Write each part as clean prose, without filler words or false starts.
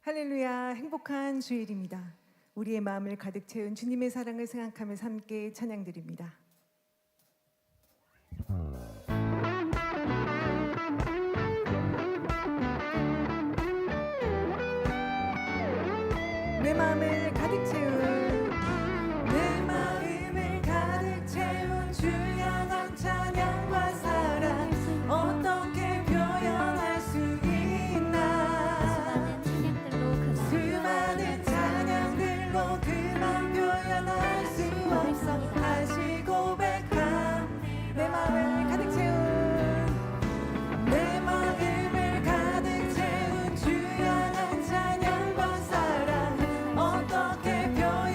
할렐루야, 행복한 주일입니다. 우리의 마음을 가득 채운 주님의 사랑을 생각하면서 함께 찬양드립니다. 내 마음을 가득 채운 주 향한 찬양과 사랑 어떻게 표현할 수 있나. 수많은 찬양들로 그만 표현할 수 없어. 다시 고백함. 내 마음을 가득 채운 주 향한 찬양과 사랑 어떻게 표현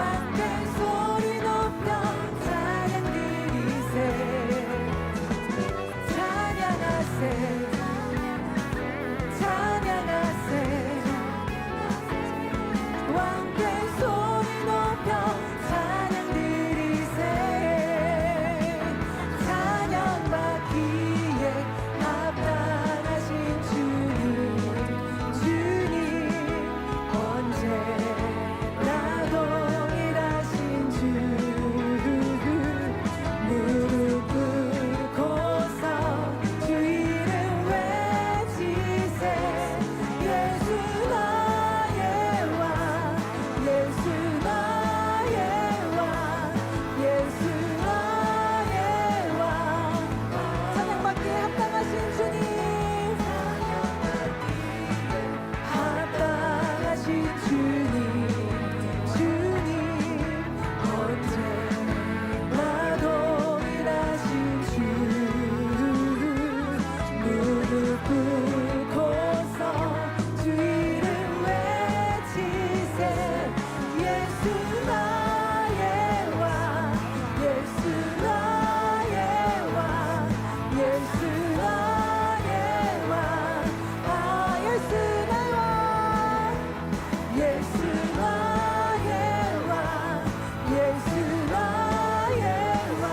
왕께 소리 높여 찬양 드리세 찬양하세 찬양하세 왕께 소리 높여 찬양 드리세 찬양받기에 합당하신 주님 주님 언제나 동일하신 주 무릎 꿇고서 주 이름 외치세 예수 나의 왕 예수 나의 왕 예수 나의 왕 찬양받기에 합당하신 주님 합당하신 주님 주님 언제나 동일하신 주 무릎 꿇고서 주 이름 외치세 예수 나의 왕 예수 나의 왕 예수 나의 왕 아 예수 나의 왕 예수 나의 왕 예수 나의 왕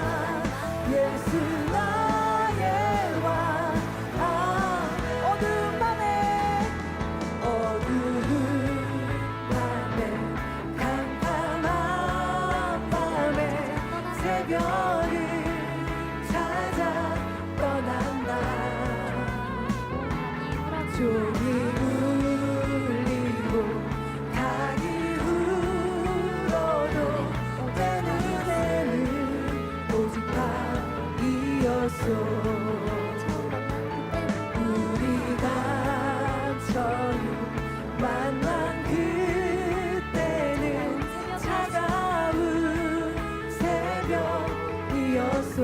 예수 나의 왕 아 어두운 밤에 캄캄한 밤에 새벽을 찾아 떠난다 종이 울리고 닭이 울어도 내 눈에는 오직 밤이었소 우리가 처음 만난 그때는 차가운 새벽이었소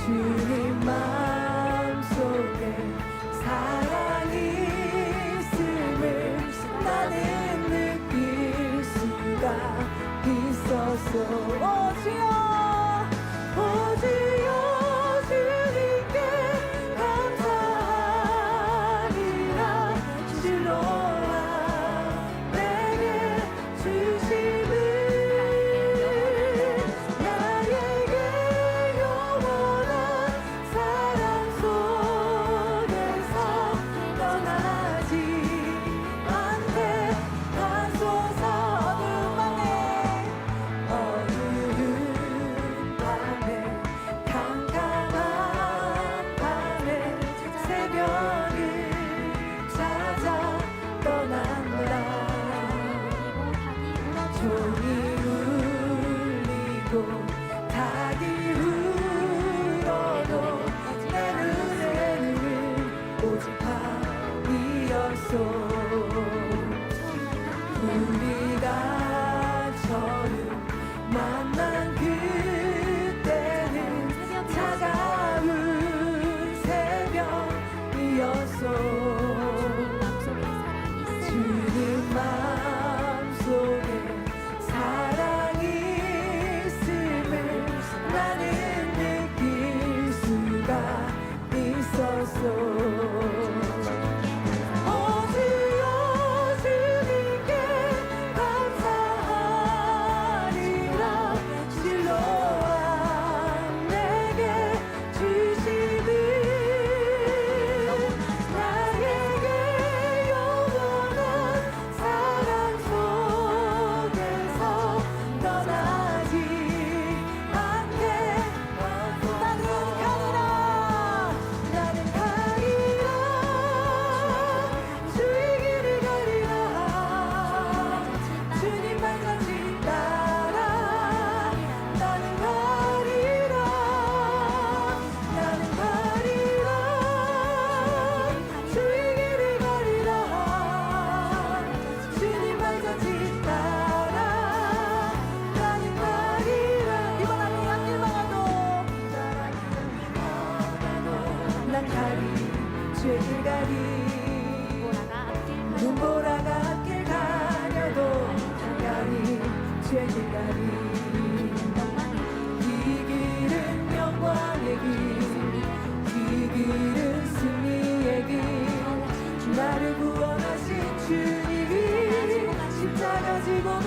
주님 마음속에 사랑이 있음을 나는 느낄 수가 있었소 오지요 오지요 주님께 감사하리라 주로와 내게 주심을 나에게 영원한 사랑 속에서 떠나지 않게 하소서 어두운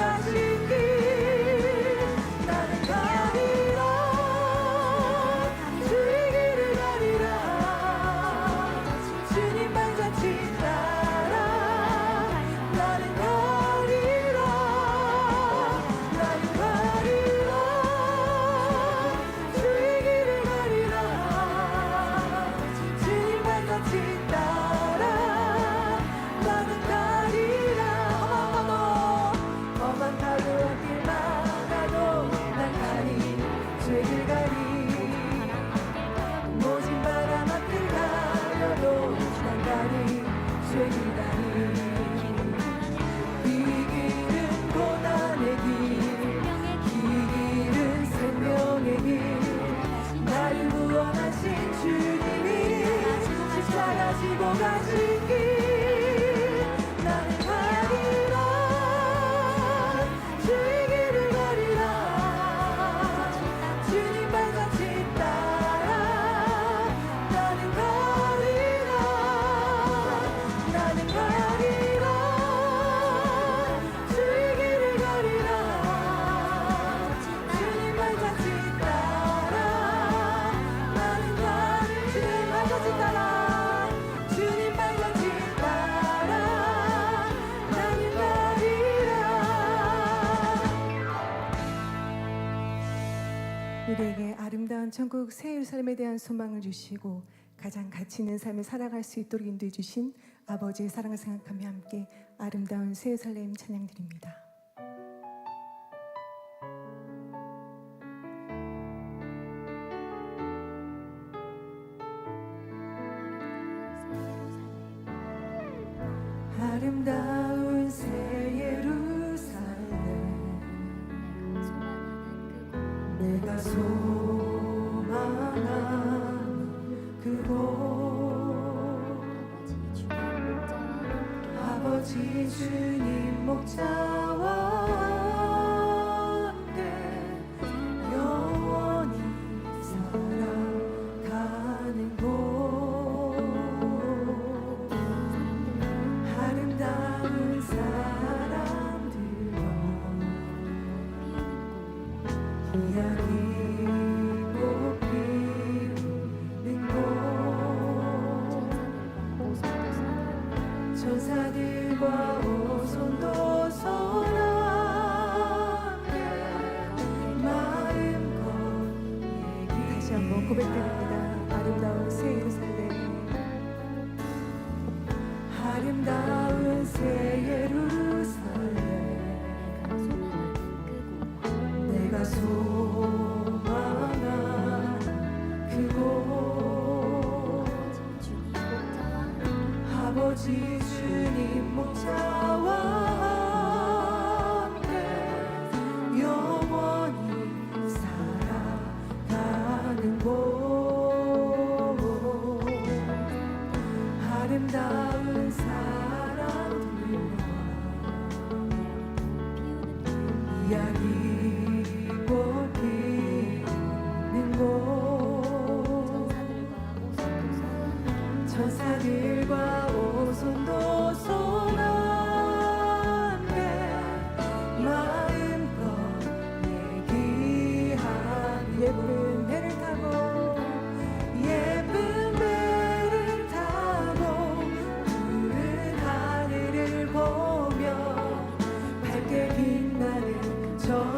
가신 길 나는 가리라 주의 길을 가리라 주님 발자취 따라 나는 가리라 나는 가리라 주의 길을 가리라 주님 발자취 따라 나는 가리라 험한 파도 길 막아도 난 가리 주의 길 가리 모진 바람 앞을 가려도 난 가리 주의 길 가리 이 길은 고난의 길 이 길은 생명의 길 나를 구원하신 주님이 십자가 지고 가신 길 나는 가리라 주의 길을 가리라 주님 발자취 따라 나는 가리라 나는 가리라 주의 길을 가리라 주님 발자취 따라 나는 가리 주님 발자취 따라 주님 발자취 따라 나는 가리라 우리에게 아름다운 천국 새 예루살렘에 대한 소망을 주시고 가장 가치 있는 삶을 살아갈 수 있도록 인도해 주신 아버지의 사랑을 생각하며 함께 아름다운 새 예루살렘 찬양드립니다. 아름다운 새 예루살렘 내가 소망하는 그곳 아버지 주님 목자와 함께 영원히 살아가는 곳 아름다운 사람들과 이야기 꽃피우는 곳 천사들과 오손도손 함께 마음껏 얘기 다시 한번 고백드립니다. 아름다운 새 예루살렘 아름다운 새 예루살렘 내가 소망한 그곳 아버지 주님 목자와 함께 영원히 살아가는 곳 아름다운 사람들과 이야기 꽃 피우는 곳 천사들과 오손도손 함께 마음껏 얘기하는 예쁜 배를 타고 예쁜 배를 타고 푸른 하늘을 보며 밝게 빛나는 저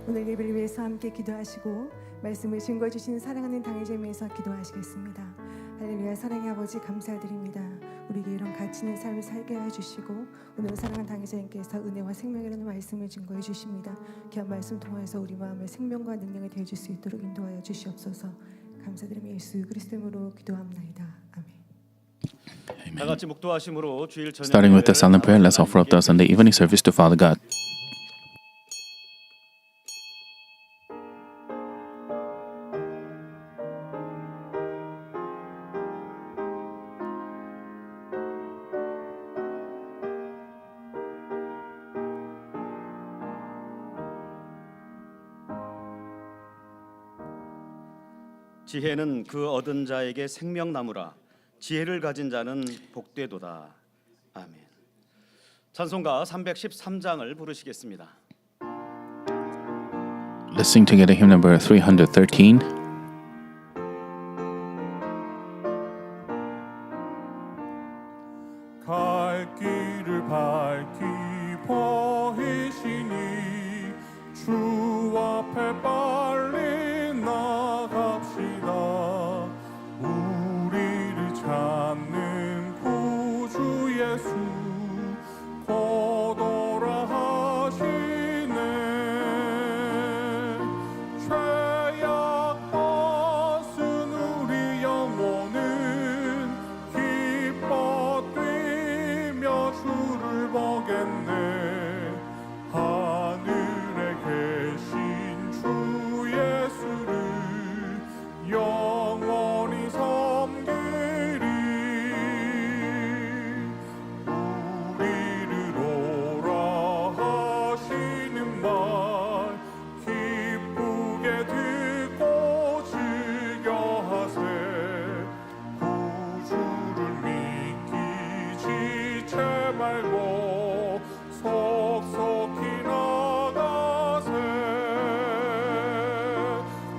오늘 예배를 위해서 함께 기도하시고 말씀을 증거해 주신 사랑하는 당회자님 위해서 기도하시겠습니다. 할렐루야. 사랑의 아버지 감사드립니다. 우리에게 이런 가치 있는 삶을 살게 하여 주시고 오늘 사랑하는 당회자님께서 은혜와 생명이라는 말씀을 증거해 주십니다. 귀한 말씀 통해서 우리 마음의 생명과 능력이 되어줄 수 있도록 인도하여 주시옵소서. 감사드리며 예수 그리스도 이름으로 기도합나이다. 아멘. 다 같이 묵도하심으로 주일 저녁 Starting with the silent prayer, let's offer up the Sunday evening service to Father God. 지혜는 그 얻은 자에게 생명나무라. 지혜를 가진 자는 복되도다. 아멘. 찬송가 313장을 부르시겠습니다. Let's sing together hymn number 313. 갈 길을 밝히 보이시니 주 앞에 빨리 나갑시다. 우리를 찾는 구주 예수 곧 오라 하시네. 죄악 벗은 우리 영혼은 기뻐 뛰며 주를 보겠네. 하늘에 계신 주 예수를 영원히 섬기리. 우리를 오라 하시는 말 기쁘게 듣고 즐겨하세. 구주를 믿기 지체 말고 속속히 나가세.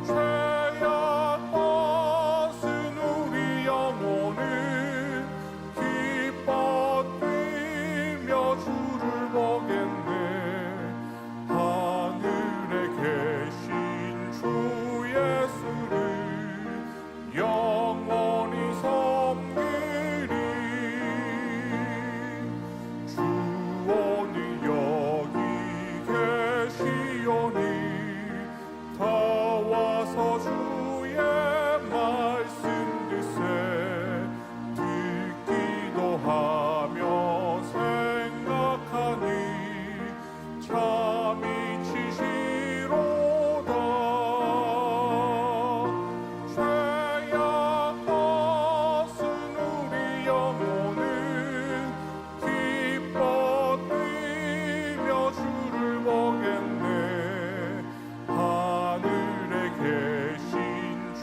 죄악 벗은 우리 영혼은 기뻐 뛰며 주를 보겠네. 하늘에 계신 주 예수를 영원히 섬기리. 주 오늘 여기 계시오니 다 와서 주의 말씀 듣세. 듣기도 하며 생각하니 참 이치시로다. 죄악 벗은 우리 영혼은 기뻐 뛰며 주를 보겠네. 하늘에 계신 주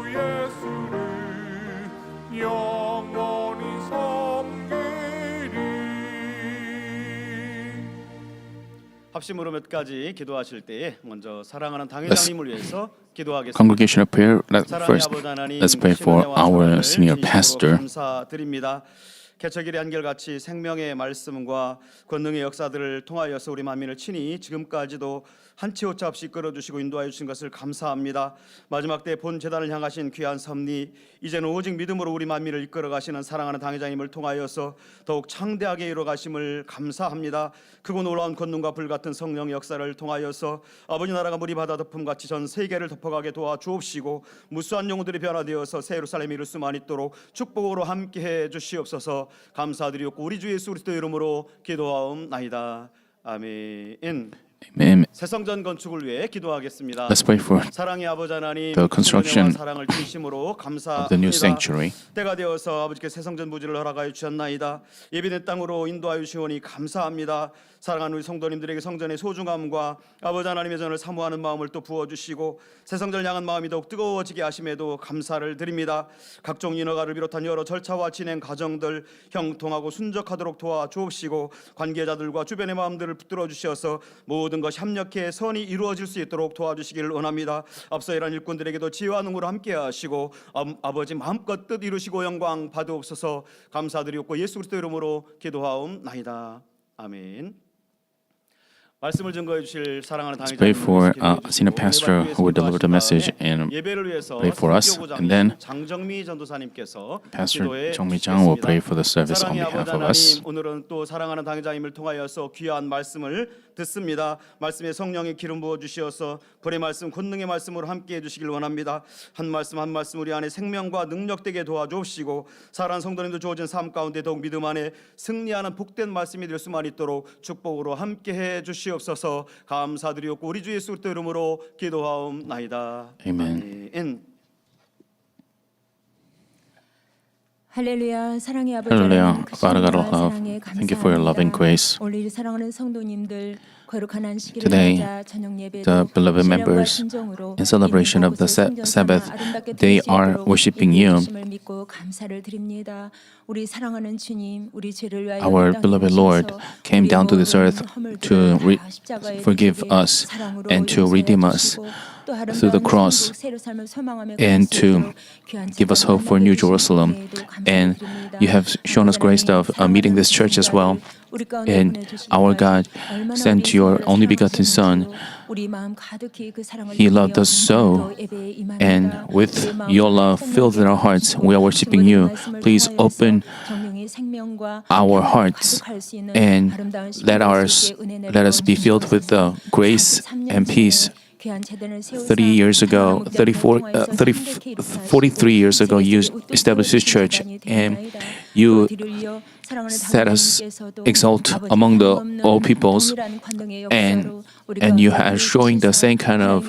예수를 영원히 섬기리. 합심으로 몇 가지 기도하실 때에 먼저 사랑하는 당회장님을 위해서 기도하겠습니다. Congregational prayer. 사랑의 First, 아버지 하나님, let's pray for 신은혜와 our 사랑을 senior 진심으로 pastor. 감사드립니다. 개척일의 한결같이 생명의 말씀과 권능의 역사들을 통하여서 우리 만민을 친히 지금까지도 한치 오차 없이 끌어주시고 인도하여 주신 것을 감사합니다. 마지막 때 본 재단을 향하신 귀한 섭리, 이제는 오직 믿음으로 우리 만민을 이끌어 가시는 사랑하는 당회장님을 통하여서 더욱 창대하게 이루어 가심을 감사합니다. 크고 놀라운 권능과 불같은 성령의 역사를 통하여서 아버지 나라가 물이 바다 덮음같이 전 세계를 덮어가게 도와주옵시고 무수한 영혼들이 변화되어서 새 예루살렘에 이룰 수만 있도록 축복으로 함께해 주시옵소서. 감사드리옵고 우리 주 예수 그리스도 이름으로 기도하옵나이다. 아멘. Amen. 새 성전 건축을 위해 기도하겠습니다. Let's pray for 사랑의 아버지 하나님, the construction 신은혜와 사랑을 진심으로 of the new 감사합니다. sanctuary. 때가 되어서 아버지께 새 성전 부지를 허락하여 주셨나이다. 예비된 땅으로 인도하여 주시오니 감사합니다. 사랑하는 우리 성도님들에게 성전의 소중함과 아버지 하나님의 전을 사모하는 마음을 또 부어주시고 새 성전을 향한 마음이 더욱 뜨거워지게 하심에도 감사를 드립니다. 각종 인허가를 비롯한 여러 절차와 진행 과정들 형통하고 순적하도록 도와주옵시고 관계자들과 주변의 마음들을 붙들어 주셔서 모든 것이 협력해 선이 이루어질 수 있도록 도와주시기를 원합니다. 앞서 일한 일꾼들에게도 지혜와 능으로 함께 하시고 아버지 마음껏 뜻 이루시고 영광 받으옵소서. 감사드리옵고 예수 그리스도 이름으로 기도하옵나이다. 아멘. 말씀을 증거해 주실 사랑하는 Let's pray for senior pastor who will deliver the message and 예배를 위해서 pray for us. And then 장정미 전도사님께서 Pastor 기도해 Jung-mi Jang will 주시겠습니다. pray for the service on 사랑의 behalf 아버지 of us. 하나님, 오늘은 또 사랑하는 당회자님을 통하여서 귀한 말씀을 듣습니다. 말씀에 성령의 기름 부어 주시어서 불의 말씀, 권능의 말씀으로 함께해 주시길 원합니다. 한 말씀 한 말씀 우리 안에 생명과 능력되게 도와주옵시고 사랑하는 성도님들 주어진 삶 가운데 더욱 믿음 안에 승리하는 복된 말씀이 될 수만 있도록 축복으로 함께해 주시옵소서. 감사드리옵고 우리 주 예수 그리스도 이름으로 기도하옵나이다. Amen. 아멘. 할렐루야. 사랑의 아버지 Hallelujah. 하나님, 그 Father God of 신령과 love, 사랑에 thank you for your loving 감사합니다. grace. 오늘 사랑하는 성도님들 거룩한 안식일을 Today, 맞아 저녁 예배로 the beloved 신령과 members, 신정으로 in celebration of the Sabbath, they are worshiping you. 을 믿고 감사를 드립니다. 우리 사랑하는 주님, 우리 죄를 위하여 Our 땅에 beloved 오셔서 Lord came 우리 down to this 모든 earth 허물들을 to 다 십자가에 forgive 지시되 us 사랑으로 and to 용서해 redeem us 주시고 또 아름다운 through the cross 천국 새로 삶을 소망하며 and 갈 수 to 있도록 귀한 give us 제자를 hope for New 만나게 Jerusalem. 해주신 And 감사드립니다. you have shown us grace of meeting this church as well. And our God sent your only begotten Son. He loved us so, and with your love filled in our hearts, we are worshiping you. Please open our hearts and let us be filled with the grace and peace. 43 years ago, you established this church, and you set us exalt among all peoples, and you are showing the same kind of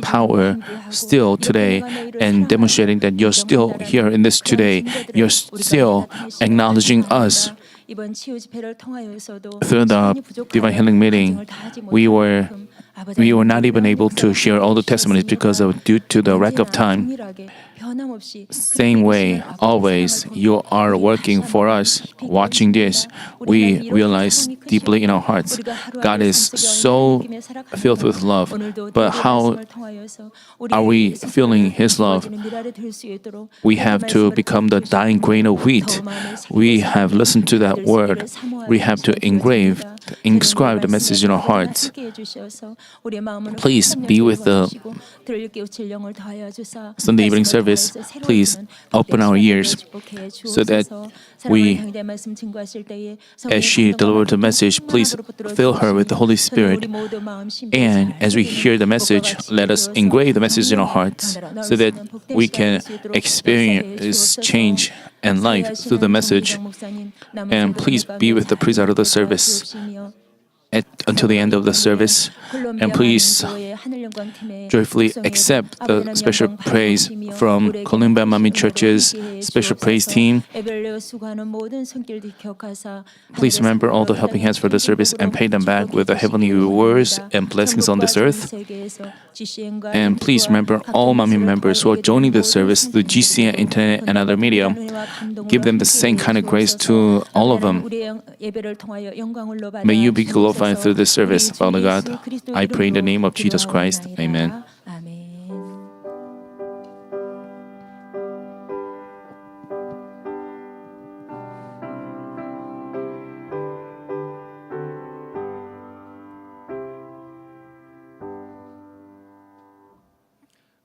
power still today, and demonstrating that you're still here in this today. You're still acknowledging us. Through the divine healing meeting, we were not even able to share all the testimonies because of due to the lack of time. Same way, always, you are working for us. Watching this, we realize deeply in our hearts, God is so filled with love. But how are we feeling His love? We have to become the dying grain of wheat. We have listened to that word. We have to inscribe the message in our hearts. Please be with the Sunday evening service. Please open our ears so that as she delivered the message, please fill her with the Holy Spirit. And as we hear the message, let us engrave the message in our hearts so that we can experience change and life through the message. And please be with the priest out of the service until the end of the service, and please joyfully accept the special praise from Columbia Manmin Church's special praise team. Please remember all the helping hands for the service and pay them back with the heavenly rewards and blessings on this earth. And please remember all Manmin members who are joining the service through GCN, internet, and other media. Give them the same kind of grace to all of them. May you be glorified through this service, Father God. I pray in the name of Jesus Christ. Amen.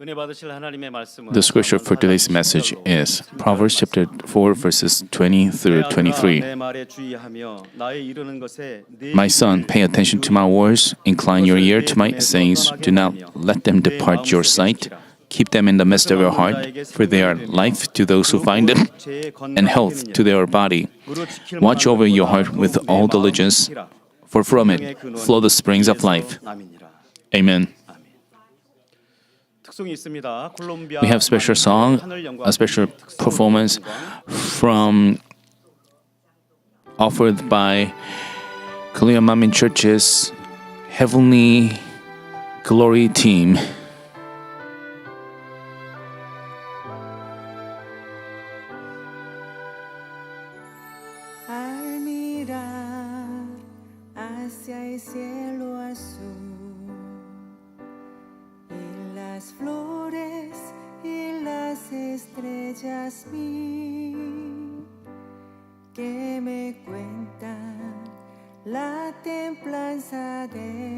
The scripture for today's message is Proverbs chapter 4 verses 20 through 23. My son, pay attention to my words, incline your ear to my sayings, do not let them depart your sight. Keep them in the midst of your heart, for they are life to those who find them, and health to their body. Watch over your heart with all diligence, for from it flow the springs of life. Amen. We have special song, a special performance offered by Columbia Manmin Church's Heavenly Glory team. Al mirar hacia el cielo azul y las flores y las estrellas mil que me cuentan la templanza de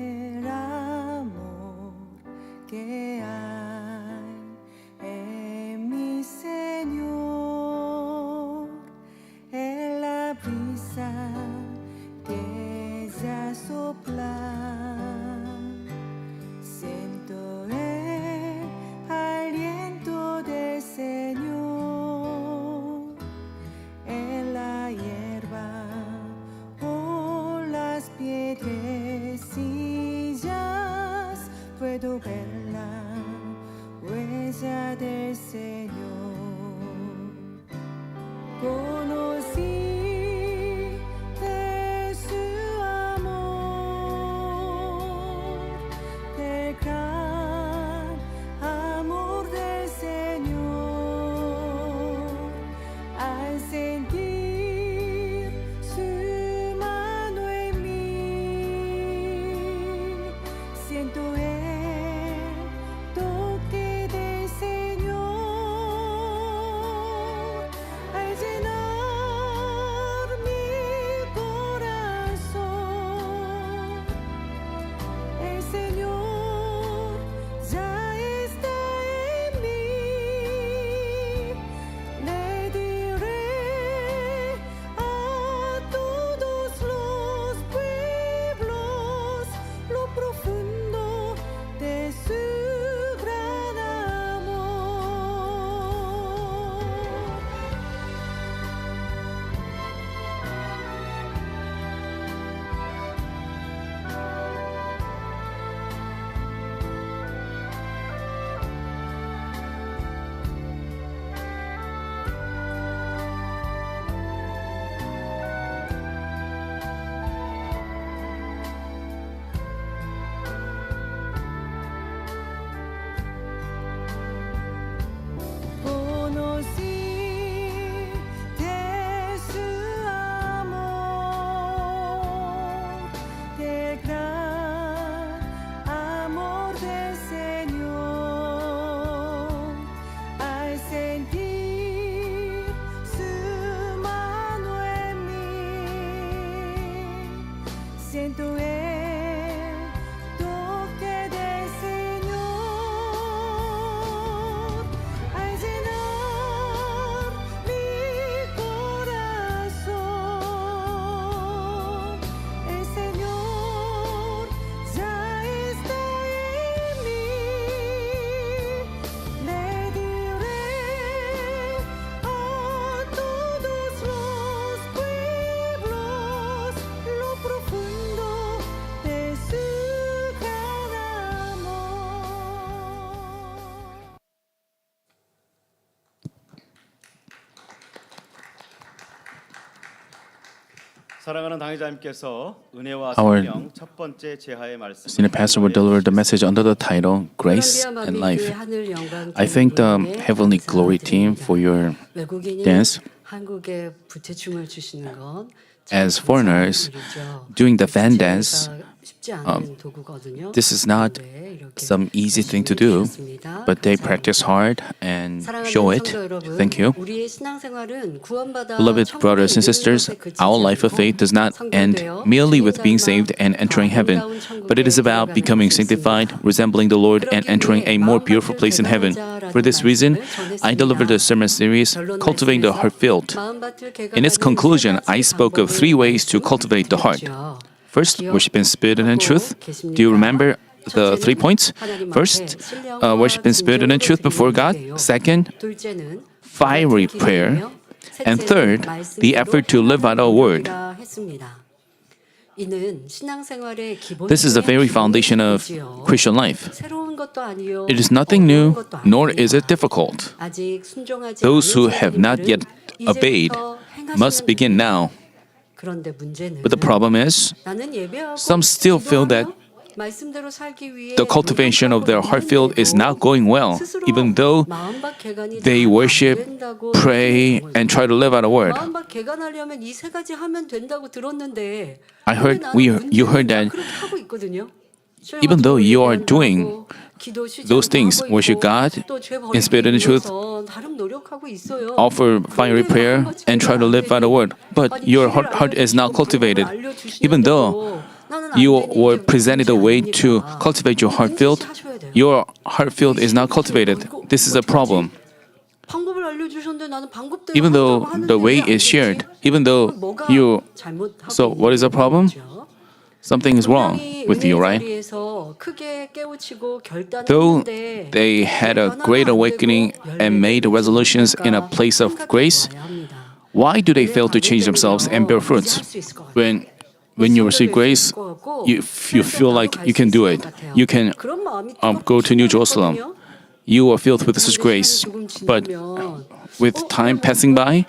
puedo verla, huella del Señor. Conocí de su amor, del gran amor del Señor, al sentir su mano en mí, siento el toque del Señor, al llenar mi corazón. El Señor ya está en mí, le diré a todos los pueblos lo profundo de su gran amor. Conocí de su amor, del gran amor del Señor, al sentir su mano en mí, siento el toque del Señor, al llenar mi corazón. El Señor ya está en mí, le diré a todos los pueblos lo profundo de su gran amor. 사랑하는 당회자님께서 은혜와 Our 생명 첫 번째 제하의 말씀. Senior pastor will deliver the message under the title Grace and Life. I thank the Heavenly Glory team for your dance. 한국에 부채춤을 주시는 건 As foreigners, doing the fan dance, 쉽지 않은 도구거든요. this is not some easy thing to do, but they practice hard and show it. Thank you. 우리의 신앙생활은 구원받아 Beloved brothers and sisters, our life of faith does not end merely with being saved and entering heaven, but it is about becoming sanctified, resembling the Lord, and entering a more beautiful place in heaven. For this reason, I delivered the sermon series, Cultivating the Heart Field. In its conclusion, I spoke of 3 ways to cultivate the heart. First, worship in spirit and in truth. Do you remember the 3 points? First, worship in spirit and in truth before God. Second, 둘째는 fiery prayer. And third, the effort to live out our word. This is the very foundation of Christian life. It is nothing new, nor is it difficult. Those who have not yet obeyed must begin now. But the problem is, some still feel that the cultivation of their heart field is not going well, even though they worship, pray, and try to live out a word. I heard you heard that even though you are doing those things, worship God in spirit and in truth, offer fiery prayer, and try to live out a word, but your heart is not cultivated. Even though you were presented a way to cultivate your heart field, your heart field is not cultivated. This is a problem. Even though the way is shared, even though you... So what is the problem? Something is wrong with you, right? Though they had a great awakening and made resolutions in a place of grace, why do they fail to change themselves and bear fruits? When when you receive grace, you feel like you can do it. You can go to New Jerusalem. You are filled with such grace. But with time passing by,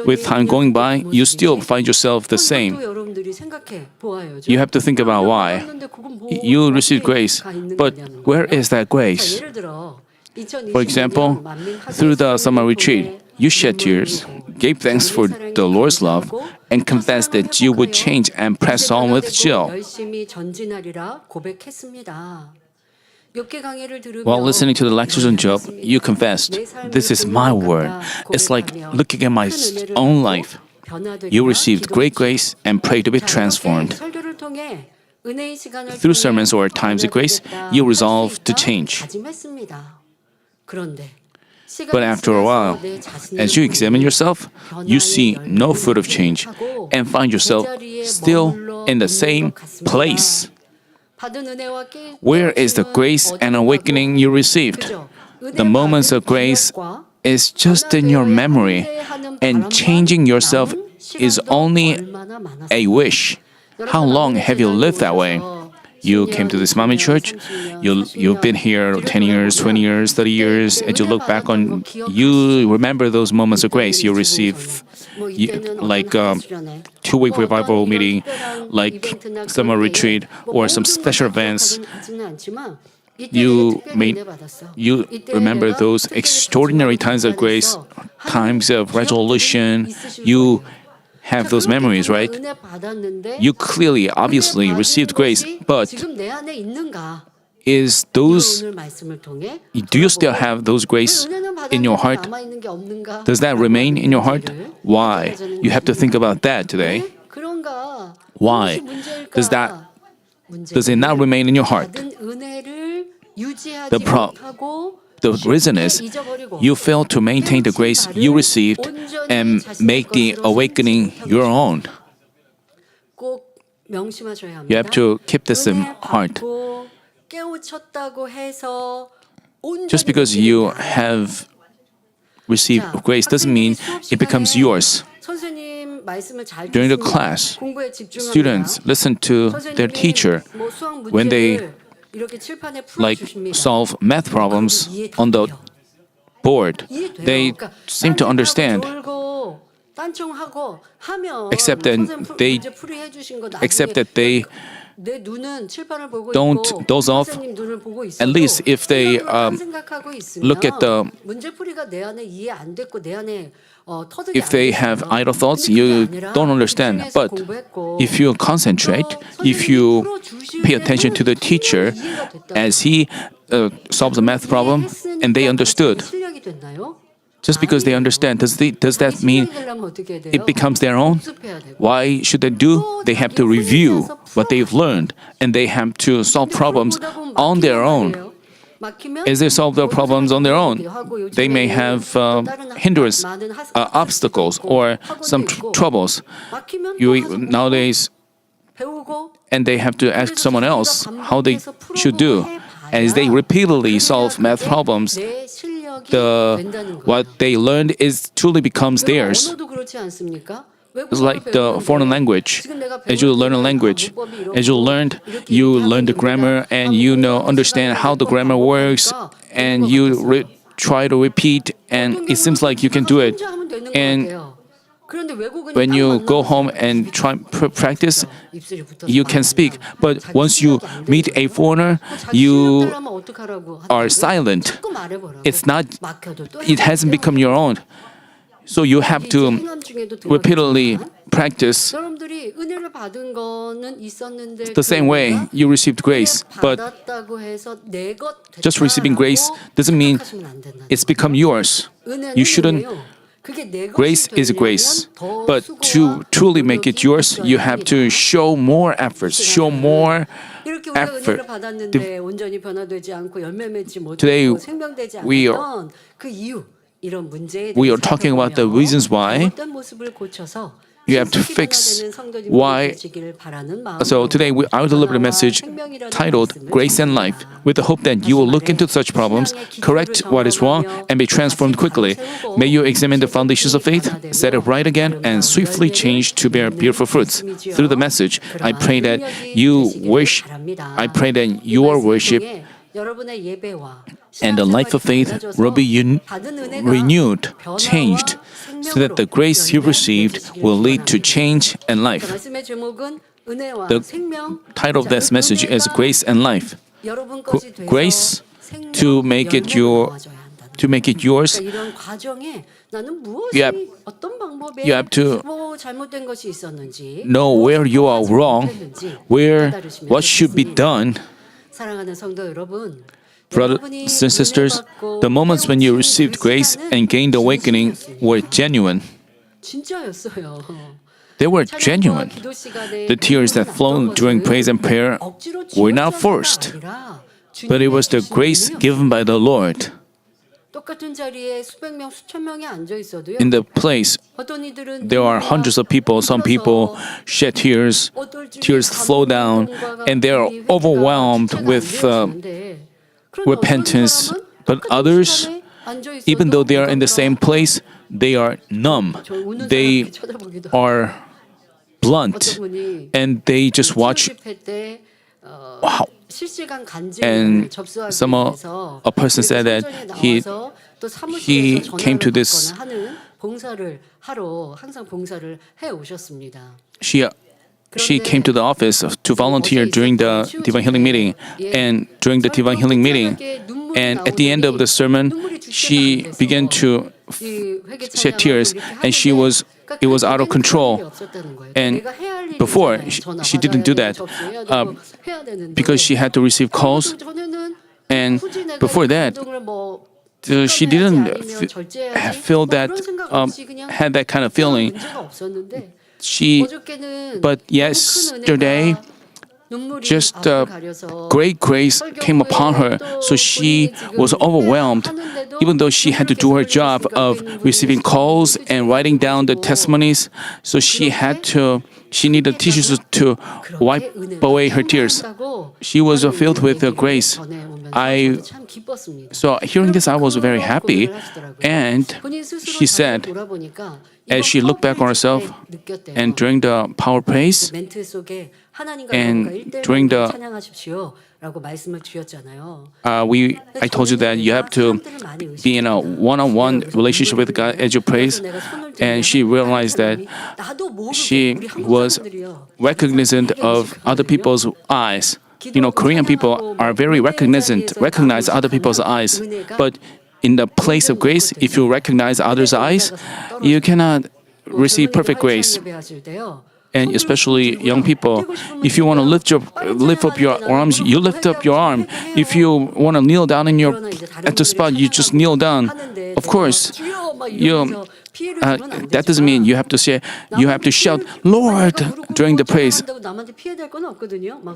with time going by, you still find yourself the same. You have to think about why. You receive grace, but where is that grace? For example, through the summer retreat, you shed tears, gave thanks for the Lord's love, and confessed that you would change and press on with Jill. 열심히 전진하리라 고백했습니다. While listening to the lectures on Job, you confessed, "This is my word." It's like looking at my own life. You received great grace and pray to be transformed. Through sermons or times of grace, you resolve to change. But after a while, as you examine yourself, you see no fruit of change and find yourself still in the same place. Where is the grace and awakening you received? The moments of grace is just in your memory, and changing yourself is only a wish. How long have you lived that way? You came to this mommy church, you've been here 10 years, 20 years, 30 years, and you look back on, you remember those moments of grace you receive, like 2-week revival meeting, like summer retreat, or some special events. You remember those extraordinary times of grace, times of resolution. You have those memories, right? You clearly, obviously received grace, but do you still have those grace in your heart? Does that remain in your heart? Why? You have to think about that today. Why? Does it not remain in your heart? The reason is you fail to maintain the grace you received and make the awakening your own. You have to keep this in heart. Just because you have received grace doesn't mean it becomes yours. During the class, students listen to their teacher when they solve math problems on the board. They seem to understand, except that they don't doze off. At least if they look at if they have idle thoughts, you don't understand. But if you concentrate, if you pay attention to the teacher as he solves a math problem and they understood, just because they understand, does that mean it becomes their own? Why should they do? They have to review what they've learned and they have to solve problems on their own. As they solve their problems on their own, they may have hindrance, obstacles, or some troubles. Nowadays, and they have to ask someone else how they should do. As they repeatedly solve math problems, what they learned truly becomes theirs. It's like the foreign language. As you learn a language, you learn the grammar and understand how the grammar works, and you try to repeat, and it seems like you can do it. And when you go home and try practice, you can speak. But once you meet a foreigner, you are silent. It hasn't become your own. So you have to repeatedly practice the same way you received grace. But just receiving grace doesn't mean it's become yours. You shouldn't. Grace is grace. But to truly make it yours, you have to show more efforts, show more effort. Today, we are talking about the reasons why you have to fix why. So today I will deliver a message titled Grace and Life with the hope that you will look into such problems, correct what is wrong, and be transformed quickly. May you examine the foundations of faith, set it right again, and swiftly change to bear beautiful fruits. Through the message, I pray that your worship and the life of faith will be renewed, changed, so that the grace you received will lead to change and life. The title of this message is Grace and Life. Grace to make it yours. You have to know where you are wrong, what should be done. Brothers and sisters, the moments when you received grace and gained awakening were genuine. They were genuine. The tears that flowed during praise and prayer were not forced, but it was the grace given by the Lord. In the place, there are hundreds of people. Some people shed tears, tears flow down, and they are overwhelmed with repentance. But others, even though they are in the same place, they are numb. They are blunt, and they just watch. Wow. And a person said that he came to this. She came to the office to volunteer during the Divine Healing Meeting, and during the Divine Healing Meeting, and at the end of the sermon, she began to shed tears, and it was out of control. And before, she didn't do that because she had to receive calls, and before that, she didn't feel that had that kind of feeling. But yesterday, just great grace came upon her, so she was overwhelmed. Even though she had to do her job of receiving calls and writing down the testimonies, so she needed tissues to wipe away her tears. She was filled with grace. So hearing this, I was very happy, and she said, as she looked back on herself, and during the power praise, and during the I told you that you have to be in a one-on-one relationship with God as you praise, and she realized that she was recognizant of other people's eyes. Korean people are very recognize other people's eyes, but in the place of grace, if you recognize others' eyes, you cannot receive perfect grace. And especially young people, if you want to lift up your arms, you lift up your arm. If you want to kneel down at the spot, you just kneel down. Of course, that doesn't mean you have to shout, Lord, during the praise.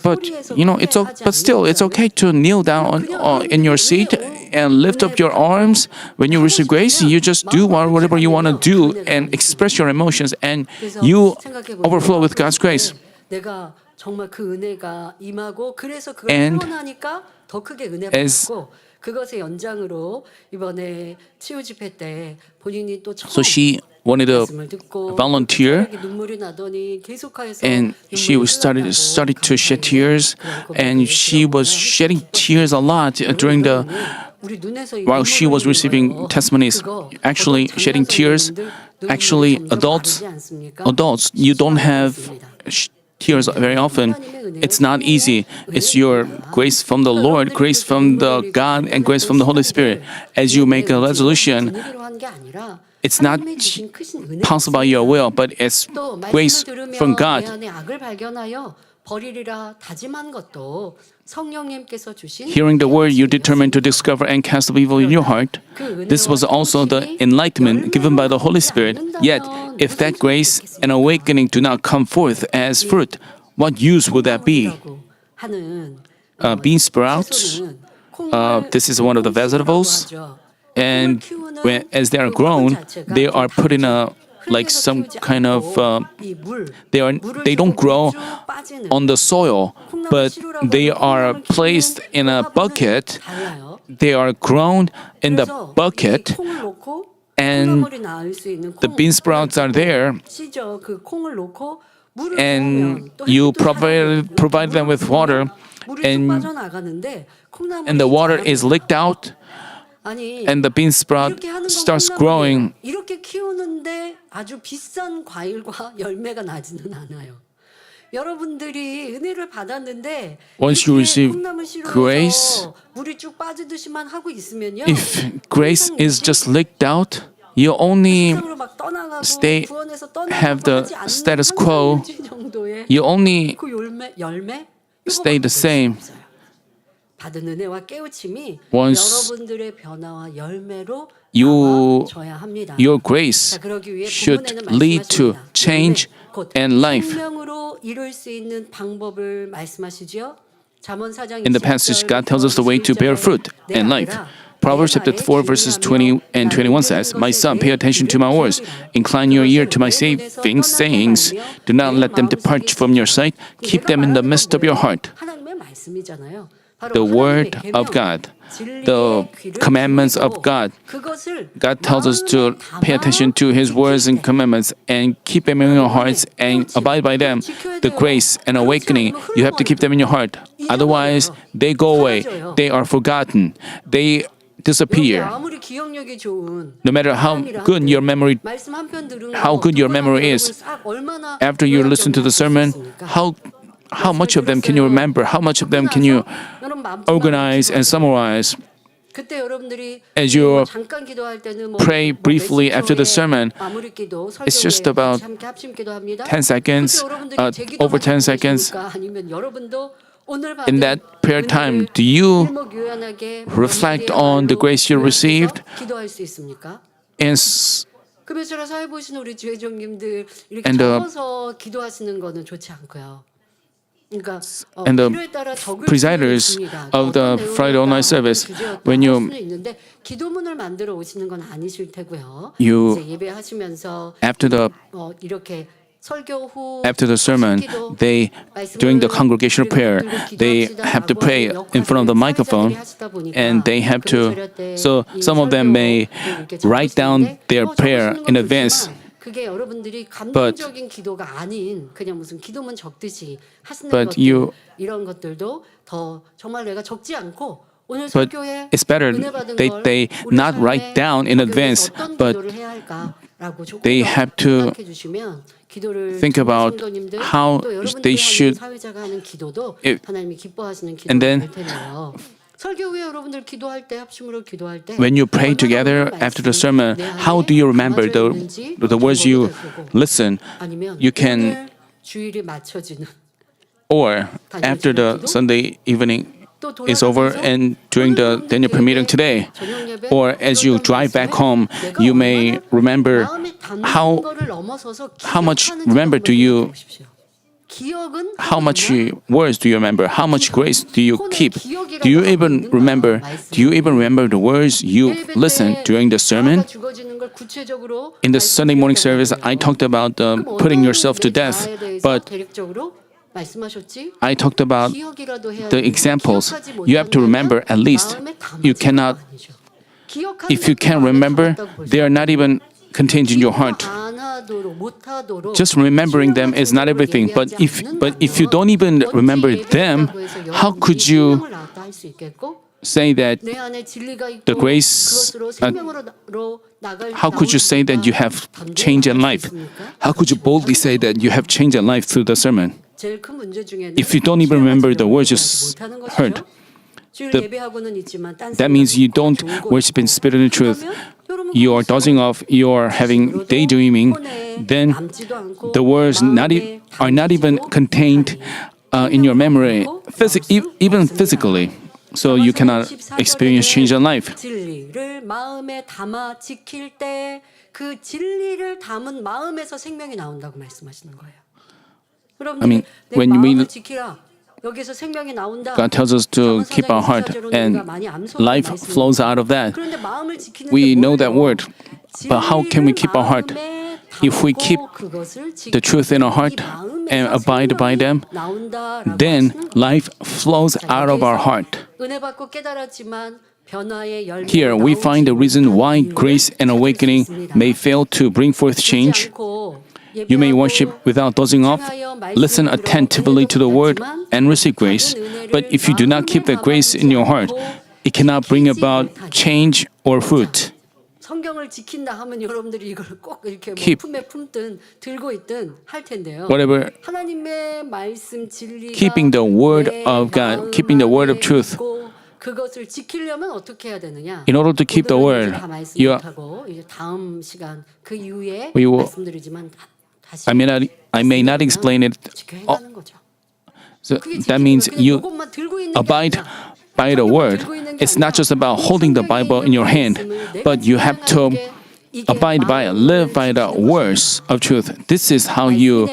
But still, it's okay to kneel down in your seat and lift up your arms. When you receive grace, you just do whatever you want to do and express your emotions, and you overflow with God's grace. And so she wanted to volunteer, and she started to shed tears, and she was shedding tears a lot while she was receiving testimonies. Actually, shedding tears. Actually, adults, you don't have tears very often. It's not easy. It's your grace from the Lord, grace from the God, and grace from the Holy Spirit. As you make a resolution, it's not possible by your will, but it's grace from God. Hearing the word, you determined to discover and cast off evil in your heart. This was also the enlightenment given by the Holy Spirit. Yet, if that grace and awakening do not come forth as fruit, what use would that be? Bean sprouts, this is one of the vegetables, and as they are grown, they are put in a like some 키우지 kind of 않고 이 물, 물을 they don't 조금 grow 쭉 빠지는 on the soil, but they are placed in a bucket. 달라요. They are grown in the 그래서 이 bucket, 콩을 놓고 and 콩나물이 낳을 수 있는 the bean sprouts are there, 시저 그 콩을 놓고 물을 and 부으면 또 you 햇빛도 provide them with water, 물이 쭉 and 빠져나가는데 콩나물이 and the water 자라면 is leaked out, 아니 and the bean sprout 이렇게 하는 건 starts 콩나물이에요. growing. 이렇게 키우는데 아주 비싼 과일과 열매가 나지는 않아요. 여러분들이 은혜를 받았는데 Once you 이렇게 receive 콩나물 씨로 grace, 해서 물이 쭉 빠지듯이만 하고 있으면요. If grace is just leaked out, you only 세상으로 막 떠나가고 stay- 구원에서 떠나가고 have the 하지 않는 status quo. 환상일지 정도의 you only 그 열매 stay the 이거밖에 same. 없어요. 받은 은혜와 깨우침이 Once 여러분들의 변화와 열매로 you- 나와줘야 합니다. your grace 자, 그러기 위해 should 본문에는 lead to 말씀하십니다. change 열매, 곧 and life. 생명으로 이룰 수 있는 방법을 말씀하시죠. 잠언 4장 In the passage, God tells us the way to bear fruit and life. Proverbs chapter 4 verses 20 and 21 says, My son, pay attention to my words. Incline your ear to my saving sayings. Do not let them depart from your sight. Keep them in the midst of your heart. 하나님의 말씀이잖아요. 바로 The 하나님의 word 계명, of God, 진리의 the 귀를 commandments of 기울이고 God. 그것을 God tells us to 마음에 pay attention to His words and 지킬 때 commandments and keep them in your hearts and abide by them. The grace and awakening, you have to keep them in your heart. Otherwise, they go away. They are forgotten. They 여기 disappear. 아무리 기억력이 좋은 No matter how good your memory, 말씀 한 편 들은 거 how good your memory 듣고 is, 나면 싹 얼마나 after you listen to the sermon, how much of them can you remember? How much of them can you organize and summarize? 그때 여러분들이 As you 잠깐 기도할 때는 pray briefly after the sermon, 마무리 기도, it's just 설교 about 함께 합심 기도합니다. 10 seconds, 그때 여러분들이 제 기도만 over 10 하고 seconds. 계십니까? 아니면 여러분도 오늘 받은 In that prayer time, 은혜를 do you 일목요연하게 reflect 원수의 on the 말로 grace you 요약해서 received? 기도할 수 있습니까? And 금요일에 사회 보시는 우리 주회종님들 이렇게 And the 적어서 기도하시는 거는 좋지 않고요. 그러니까 and the 필요에 따라 적을 presiders 수는 있습니다. of the 어떤 Friday online service, 주제였다 when 할 you 수는 있는데 기도문을 만들어 오시는 건 아니실 테고요. You- 이제 예배하시면서 after the 이렇게 설교 후 after the sermon, 기도, they during the congregational prayer, they have to pray in front of the microphone, and they have to. So some of them may write down their prayer in advance. 그게 여러분들이 감동적인 기도가 아닌 그냥 무슨 기도문 적듯이 하시는 But 것들 you- 이런 것들도 더 정말 내가 적지 않고 오늘 But 설교에 it's better 은혜 받은 they 걸 not 우리 write 삶에 down in 적용해서 advance, 어떤 but 기도를 해야 할까라고 조금 they 더 have to 생각해 주시면 기도를 think about 성도님들, how 또 여러분들이 they 하는 should- 사회자가 하는 기도도 if- 하나님이 기뻐하시는 and 기도가 then 될 텐데요. 설교 후에 여러분들 기도할 때 합심으로 기도할 때 When you pray 얼마나 together 오늘 after the 말씀이 sermon, 내 안에 how do you remember 담아져 있는지 the words you 점검도 되고, listen? 아니면 You can, 오늘 주일이 맞춰지는 or after the Sunday evening 또 is over and during the Daniel prayer meeting today, or as you drive back home, you may remember how much remember do you how much words do you remember? How much grace do you keep? Do you even remember the words you listened during the sermon? In the Sunday morning service, I talked about putting yourself to death, but I talked about the examples. You have to remember at least. You cannot, if you can't remember, they are not even contained in your heart. Just remembering them is not everything. But if you don't even remember them, how could you say that the grace? How could you say that you have changed in life? How could you boldly say that you have changed in life through the sermon? If you don't even remember the words you heard, that means you don't worship in spirit and truth. You are dozing off, you are having daydreaming, then the words are not even contained in your memory, even physically. So you cannot experience change in life. 진리를 마음에 담아 지킬 때 그 진리를 담은 마음에서 생명이 나온다고 말씀하시는 거예요. I mean, 내 when 마음을 we 지키라. 여기서 생명이 나온다. God tells us to keep our heart, and life flows out of that. 그런데 마음을 지키는 We know that word, but how can we keep our heart? if we keep the truth in our heart and abide by them, then life flows out of our heart. 은혜 받고 깨달았지만 변화의 열매가 Here we find the reason why grace and awakening may fail to bring forth change. You may worship without dozing off, listen attentively to the word, and receive grace. But if you do not keep that grace in your heart, it cannot bring about change or fruit. 성경을 지킨다 하면 여러분들이 이걸 꼭 이렇게 뭐 Keep. 품에 품든 들고 있든 할 텐데요. Whatever, 하나님의 말씀 진리가 keeping the word 내 of God, 마음 keeping the word of 안에 truth. 있고 그것을 지키려면 어떻게 해야 되느냐? In order to keep the 오늘은 word, 다 말씀 you, 못하고 이제 다음 시간 그 이후에 We will- 말씀드리지만 다시 I may not explain it. 지켜야 하는 거죠. So 그게 that 지키는 means 거, 그냥 you 이것만 들고 있는 게 abide 아니라 by the word. It's not just about holding the Bible in your hand, but you have to abide by it, live by the words of truth. This is how you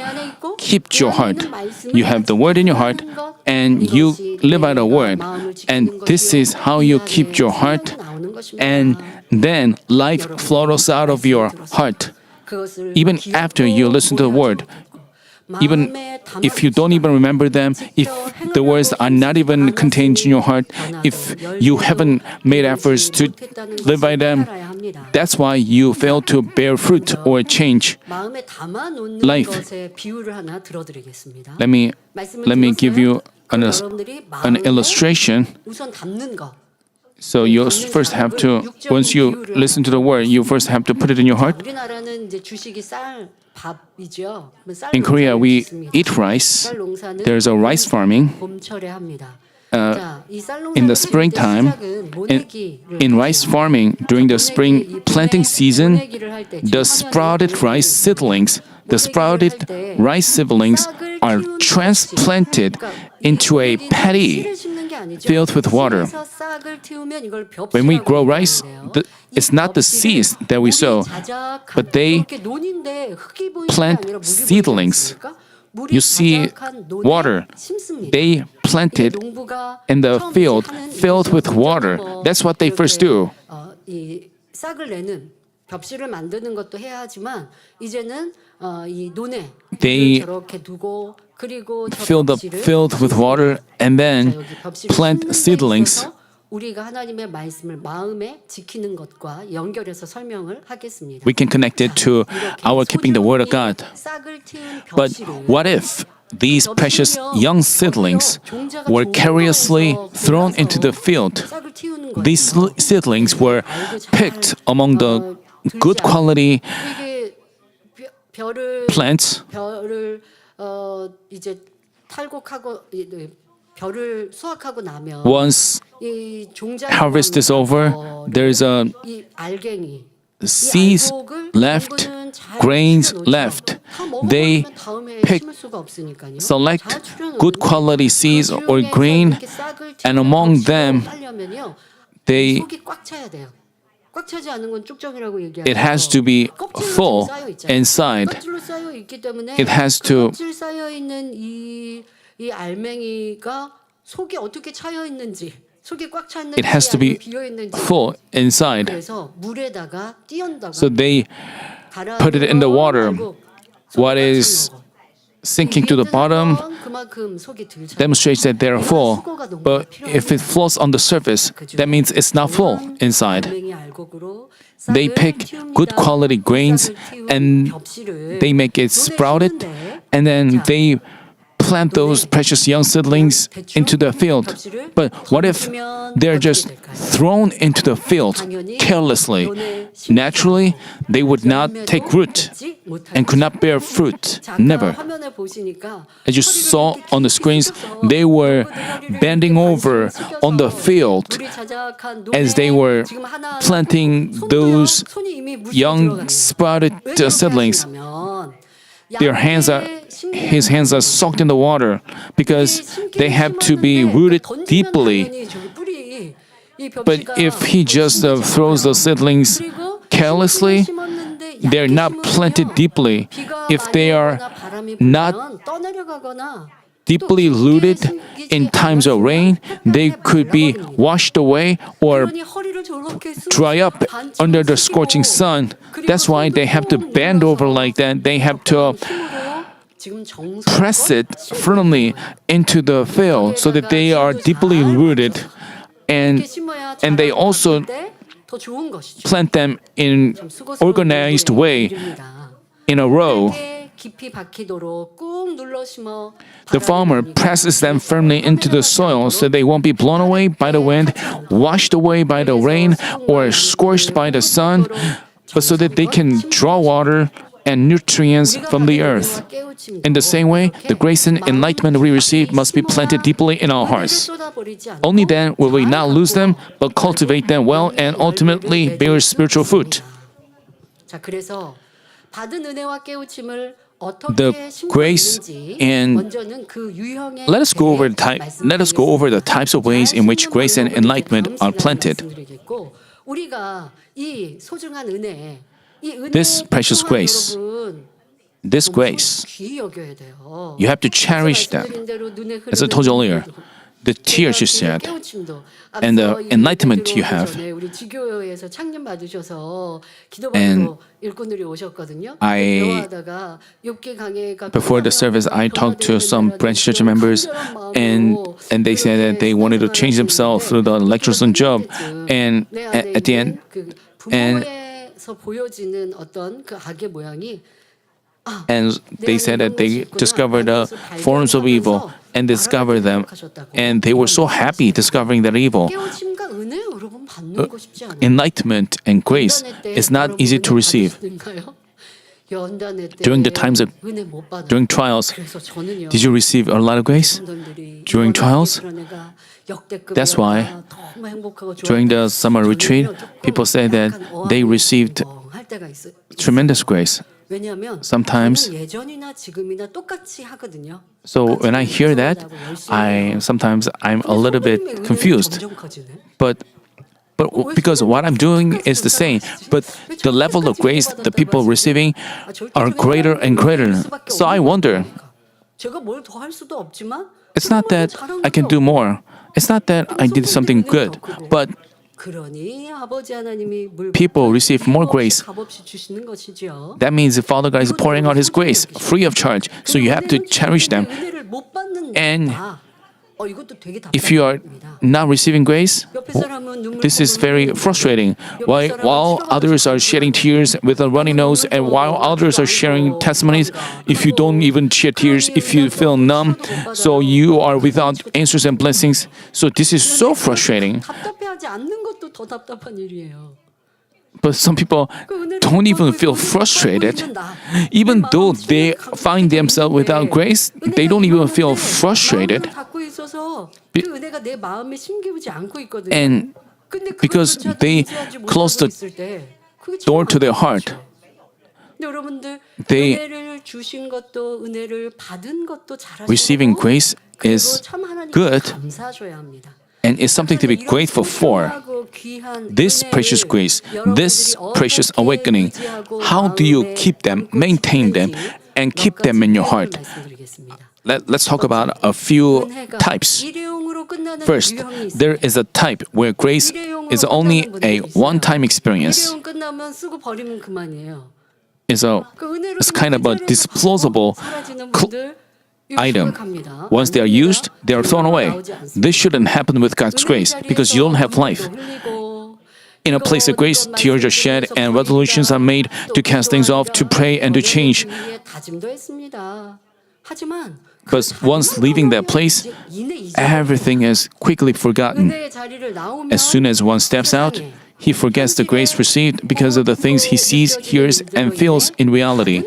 keep your heart. You have the word in your heart and you live by the word. And this is how you keep your heart, and then life flows out of your heart. Even after you listen to the word, even if you don't even remember them, if the words are not even contained in your heart, if you haven't made efforts to live by them, that's why you fail to bear fruit or change. 마음에 담아 놓는 life. 것의 비유를 하나 들어드리겠습니다. Let me give you an illustration. 우선 담는 거. So you first have to, once you listen to the word, you first have to put it in your heart. 우리나라는 이제 주식이 쌀 밥이죠. 쌀 In Korea, 농사를 we 짓습니다. eat rice. 쌀 농사는 There's a rice farming. 봄철에 합니다. Uh, 자, 이 쌀 in the 농사를 springtime, 시작은 in, 모내기를 in rice 하죠. farming, during the spring planting season, 모내기를 할 때 the sprouted rice seedlings, rice seedlings are transplanted into a paddy filled with water. When we grow rice, it's not the seeds that we sow, but they plant seedlings. You see water. They planted in the field filled with water. That's what they first do. 이 싹을 내는 벽실을 만드는 것도 해야 하지만 이제는 이 논에 They 저렇게 두고 그리고 저 Fill the 벽실을 field with water and 자, then 여기 벽실을 plant 심는 데 seedlings. 있어서 우리가 하나님의 말씀을 마음에 지키는 것과 연결해서 설명을 하겠습니다. We can connect it to our keeping the word of God. 싹을 틔운 But 벽실을 what if these precious young seedlings were carelessly thrown into the field? 싹을 틔우는 거예요. These seedlings were picked among the good quality 이게 별을 plants. 이제 탈곡하고 별을 수확하고 나면 Once 이 종자 harvest is over, there's a 이 알갱이 seeds left, grains left. They pick, select good quality seeds or grain, and among them, they 속이 꽉 차야 돼요. 꽉 차지 않은 건 쭉정이라고 얘기하죠. it has to be full inside. 껍질로 쌓여 있기 때문에 It has to- 껍질 쌓여 있는 이 알맹이가 속이 어떻게 차여 있는지, 속이 꽉 찼는지 It has to be 아니면 비어 있는지 full inside. 그래서 물에다가 띄얹다가 So they put it in the water. What is sinking to the bottom demonstrates that they're full. But if it floats on the surface, that means it's not full inside. They pick good quality grains and they make it sprouted, and then they plant those precious young seedlings into the field. But what if they're just thrown into the field carelessly? Naturally, they would not take root and could not bear fruit. Never. As you saw on the screens, they were bending over on the field as they were planting those young sprouted seedlings. His hands are soaked in the water because they have to be rooted deeply. But if he just throws the seedlings carelessly, they're not planted deeply. If they are not deeply rooted in times of rain, they could be washed away or 그러니 허리를 저렇게 dry up 반쯤 under the 숙이고 scorching sun. That's why they have to 손도 bend over 눌러서 like that. They have to 힘으로 지금 정성껏 press it firmly into the field so that they are deeply rooted, 이렇게 and 심어야 they 자라고 also 바뀔 때더 좋은 것이죠. plant them in 참 수고스러운 organized way 일입니다. in a row. 이렇게 깊이 박히도록 꾹 눌러 심어 The farmer presses them firmly into the soil so they won't be blown away by the wind, washed away by the rain, or scorched by the sun, but so that they can draw water and nutrients from the earth. In the same way, the grace and enlightenment we receive must be planted deeply in our hearts. Only then will we not lose them, but cultivate them well and ultimately bear spiritual fruit. 자, 그래서 받은 은혜와 깨우침을 The 어떻게 심고 grace 있는지 and- 먼저는 그 유형에 Let us go over 대해 let us go over the types of ways in which grace and enlightenment are planted. 말씀드리겠고, 우리가 이 소중한 은혜, 이 은혜의 This precious 또한 grace, 여러분 This grace, 귀히 여겨야 돼요. you have to cherish them. 말씀드린 대로 눈에 As I told you earlier, the tears you shed and the enlightenment you have. 우리 지교회에서 창립 받으셔서 And 기도받으러 일꾼들이 오셨거든요. I- 대화하다가 욥기 강해가 Before the service, I talked to some branch church members, and they said that they wanted to change themselves through the lectures on Job. And at the end, and- 부모에서 보여지는 어떤 그 악의 모양이 and they said that they discovered the forms of evil and discovered them, and they were so happy discovering that evil. 깨우침과 은혜 여러분 받는 거 쉽지 않아요. Enlightenment and grace is not easy to receive. During the times of during trials, did you receive a lot of grace? During trials? That's why during the summer retreat, people say that they received tremendous grace. Sometimes- 예전이나 지금이나 똑같이 하거든요. So when I hear that, sometimes I'm a little bit confused. But because what I'm doing is the same, but the level of grace the people receiving are greater and greater. So I wonder, 제가 뭘 더 할 수도 없지만 it's not that I can do more. It's not that I did something good, but 그러니 아버지 하나님이 물 people receive more grace. 값없이 주시는 것이죠. That means the Father God is pouring out His grace free of charge. So you have to cherish them. 은혜를 못 받는 And 이것도 되게 If you are 답답합니다. not receiving grace, 옆에 사람은 눈물 this is very 콧물 frustrating. 흘리고, 옆에 사람은 While others are shedding tears with a runny nose, and while others are sharing testimonies, if you don't even shed tears, if you feel numb, so you are without answers and blessings. So this is so frustrating. 답답해하지 않는 것도 더 답답한 일이에요. But some people don't even feel frustrated. Even though they find themselves without grace, they don't even feel frustrated. 갖고 있어서 그 은혜가 내 마음에 심기지 않고 있거든요. And 근데 because 그것조차도 they 인지하지 close 못하고 the 있을 때 그게 door to their 정말 heart. 힘들죠. 근데 여러분들 They- 은혜를 주신 것도 은혜를 받은 것도 잘하시고 Receiving grace 그리고 is 참 하나님께 good. 감사하셔야 합니다. and is something to be grateful for. This precious grace, this precious awakening, how do you keep them, maintain them, and keep them in your heart? Let's talk about a few types. First, there is a type where grace is only a one-time experience. It's kind of a disposable item. Once they are used, they are thrown away. This shouldn't happen with God's grace because you don't have life. In a place of grace, tears are shed and resolutions are made to cast things off, to pray and to change. But once leaving that place, everything is quickly forgotten. As soon as one steps out, he forgets the grace received because of the things he sees, hears, and feels in reality.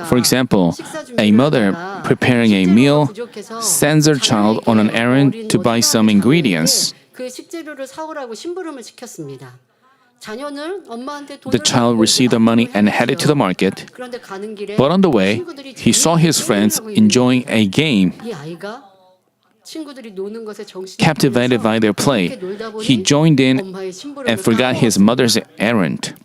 For example, a mother preparing a meal sends her child on an errand to buy some ingredients. The child received the money and headed to the market. But on the way, he saw his friends enjoying a game. Captivated by their play, he joined in and forgot his mother's errand.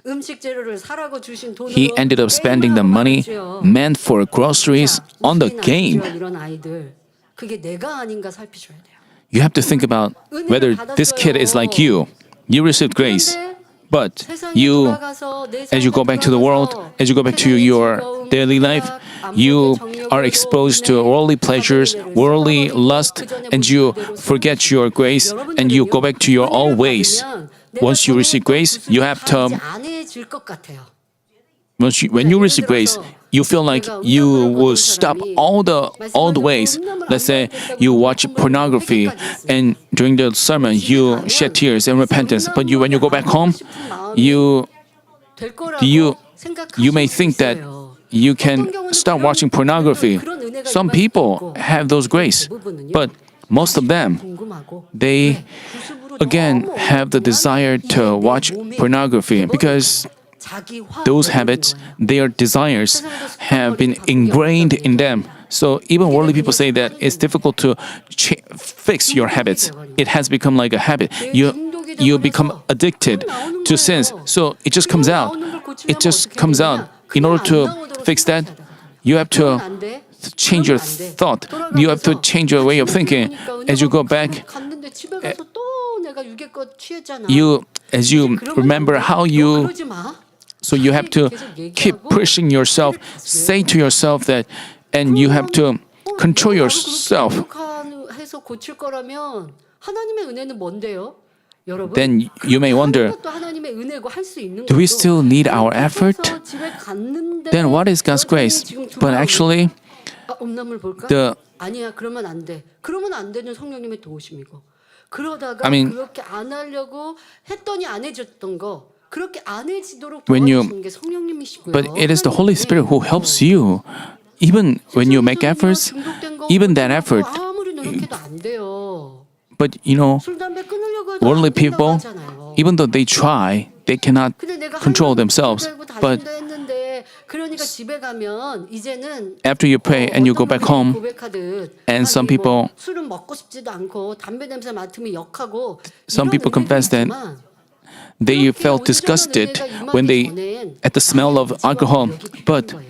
음식 재료를 사라고 주신 돈으로 He ended up spending the money meant for groceries on the game. 이런 아이들 그게 내가 아닌가 살피셔야 돼요. You have to think about whether this kid is like you. You received grace, but you, as you go back to the world, as you go back to your daily life, you are exposed to worldly pleasures, worldly lust, and you forget your grace and you go back to your old ways. Once you receive grace, you have to, 안해질 것 같아요. when you receive grace, you feel like you will stop all the old ways. Let's say you watch pornography and during the sermon you shed tears and repentance. But when you go back home, you may think that you can start watching pornography. Some people have those grace, but most of them, they again have the desire to watch pornography because those habits, their desires have been ingrained in them. So even worldly people say that it's difficult to fix your habits. It has become like a habit. You become addicted to sins. So it just comes out. It just comes out. In order to fix that, you have to change your thought. You have to change your way of thinking. As you go back, as you remember how you, so you have to keep pushing yourself, say to yourself that, and you have to control yourself. 해서 고칠 거라면 하나님의 은혜는 뭔데요? 여러분, Then you may wonder, 그것도 하나님의 은혜고 할 수 있는 do we 거죠. still need our effort? 그래서 집에 갔는데 Then what is God's grace? But actually, 엄나물 볼까? the 아니야, 그러면 안 돼. 그러면 안 되는 성령님의 도우심이고. 그러다가 I mean, 그렇게 안 하려고 했더니 안 해줬던 거 그렇게 안 해지도록 when you- 도와주시는 게 성령님이시고요. but it is the Holy Spirit who helps you. Even when you make efforts, even that effort, 아무리 노력해도 안 돼요. but you know, 술 담배 끊으려고 해도 worldly 안 된다고 people, 하잖아요. even though they try, they cannot 근데 내가 control 하려고 themselves. 알고 다 But 준다 했는데 그러니까 집에 가면 이제는 after you pray and you go back home, 고백하듯 and some 아니, 뭐 people- 술은 먹고 싶지도 않고 담배 냄새 맡으면 역하고 Some 이런 people 의미도 confess that 있지만 they 그렇게 felt 온전한 disgusted 은혜가 when they, 임하기 전엔 at the smell of alcohol. 여기 필요한 But 거예요.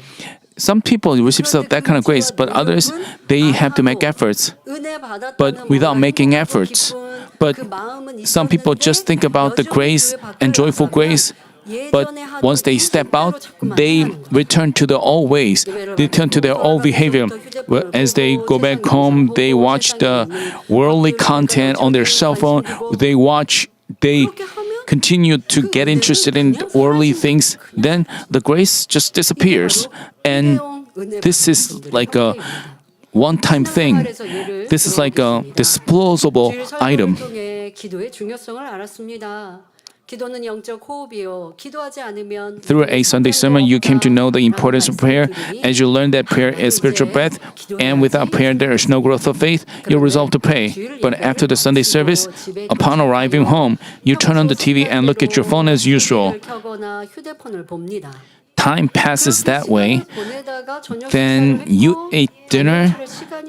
some people receive that kind of grace, but others, they have to make efforts. 은혜 받았다는 but without 마음과 making 행복하고 efforts. 기쁜 But 그 마음은 some people just think about the 여전히 grace 교회 밖에 and joyful 나가면 grace, but 예전에 하던 once they 그 step out, 실패로 자꾸만 they 하는 거예요. return to their old ways. They turn to their old behavior. As they go back home, they watch the worldly content on their cell phone. They continue to get interested in worldly things. Then the grace just disappears. And this is like a one-time thing. This is like a disposable item. 통해 기도의 중요성을 알았습니다. 기도는 영적 호흡이요. 기도하지 않으면 Through a Sunday sermon, you came to know the importance of prayer. As you learned that prayer is spiritual breath, and without prayer there is no growth of faith, you resolve to pray. But after the Sunday service, upon arriving home, you turn on the TV and look at your phone as usual. 켜거나 휴대폰을 봅니다. Time passes that way. Then you ate dinner,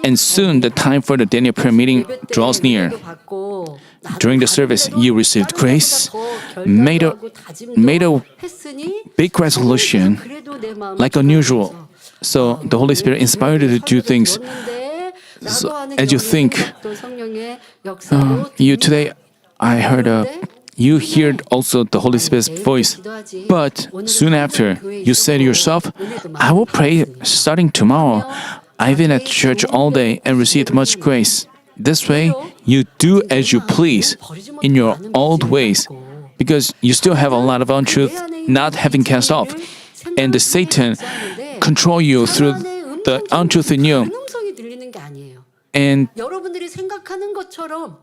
and soon the time for the Daniel prayer meeting draws near. During the service, you received grace, made a big resolution, like unusual. So the Holy Spirit inspired you to do things. So as you think, you today, I heard you heard also the Holy Spirit's voice. But soon after, you said to yourself, I will pray starting tomorrow. I've been at church all day and received much grace. This way, you do as you please in your old ways, because you still have a lot of untruth not having cast off, and the Satan control you through the untruth in you, 음성이 들리는 게 아니에요. and 여러분들이 생각하는 것처럼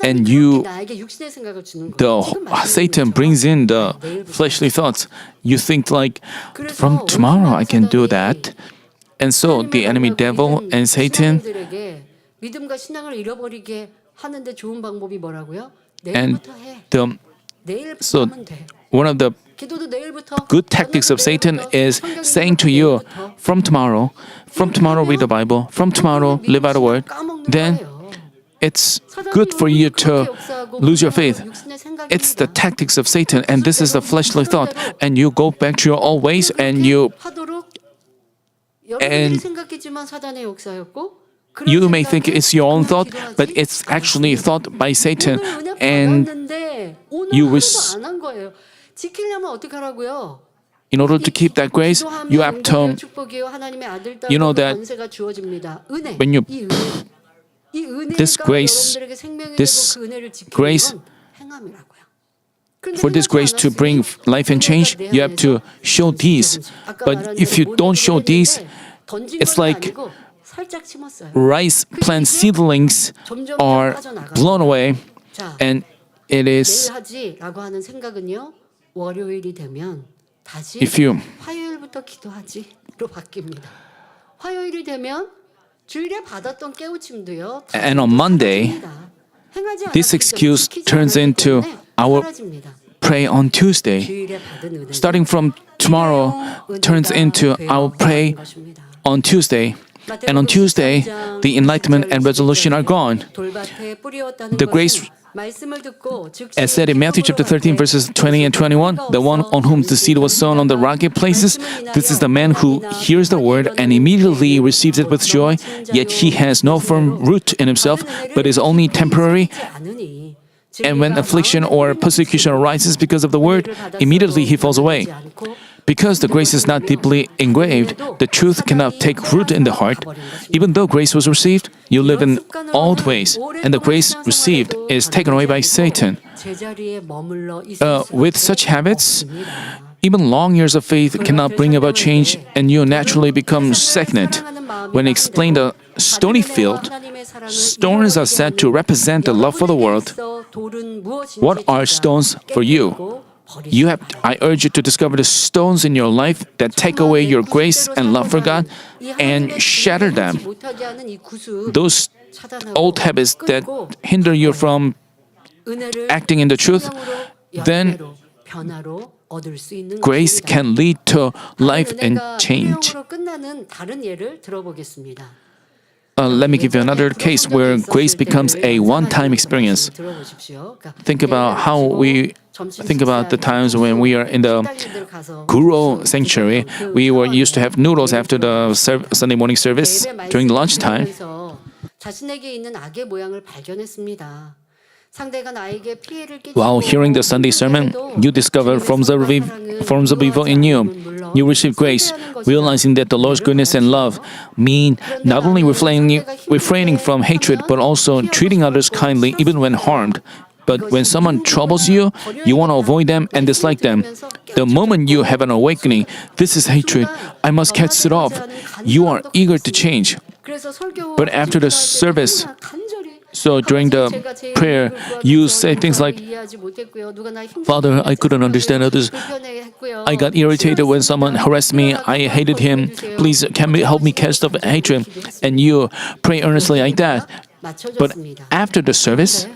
And 사단이 you- 그렇게 나에게 육신의 생각을 주는 the 거예요. 지금 말씀드린 Satan 것처럼. brings in the fleshly thoughts. You think like, from tomorrow I can do that, and so the enemy devil and Satan 신앙인들에게 믿음과 신앙을 잃어버리게 하는데 좋은 방법이 뭐라고요? and 내일부터 해. the 내일부터 so 하면 돼. one of the 기도도 내일부터. good tactics of Satan is saying to you, from tomorrow read the Bible, from tomorrow live out the word. Then it's good for you to lose your faith. It's the tactics of Satan, and this is the fleshly thought. And you go back to your old ways, and you may think it's your own thought, but it's actually thought by Satan. And you wish, in order to keep that grace, you have to, you know that when you, this grace, for this grace to bring life and change, you have to show these. But if you don't show these, it's like rice plant seedlings are blown away, and it is, 내일 하지라고 하는 생각은요, 월요일이 되면 다시 if you, 화요일부터 기도하지로 바뀝니다. 화요일이 되면 주일에 받았던 깨우침도요. and on Monday, this excuse turns into our pray on Tuesday. 주일에 받은 은혜 Starting from tomorrow, turns into our pray on Tuesday. And on Tuesday, the enlightenment and resolution are gone. The grace, as said in Matthew chapter 13, verses 20 and 21, the one on whom the seed was sown on the rocky places, this is the man who hears the word and immediately receives it with joy, yet he has no firm root in himself, but is only temporary. And when affliction or persecution arises because of the word, immediately he falls away. Because the grace is not deeply engraved, the truth cannot take root in the heart. Even though grace was received, you live in old ways, and the grace received is taken away by Satan. With such habits, even long years of faith cannot bring about change, and you naturally become stagnant. When explained the stony field, stones are said to represent the love for the world. What are stones for you? I urge you to discover the stones in your life that take away your grace and love for God and shatter them. Those old habits that hinder you from acting in the truth, then grace can lead to life and change. Let me give you another case where grace becomes a one-time experience. Think about how we think about the times when we are in the Guru sanctuary. We were used to have noodles after the Sunday morning service during lunchtime. While hearing the Sunday sermon, you discover forms of evil in you. You receive grace, realizing that the Lord's goodness and love mean not only refraining from hatred, but also treating others kindly even when harmed. But when someone troubles you, you want to avoid them and dislike them. The moment you have an awakening, this is hatred, I must catch it off, you are eager to change. But after the service, so during the prayer, you say things like, Father, I couldn't understand others. I got irritated when someone harassed me. I hated him. Please, help me cast off hatred. And you pray earnestly like that. But after the service,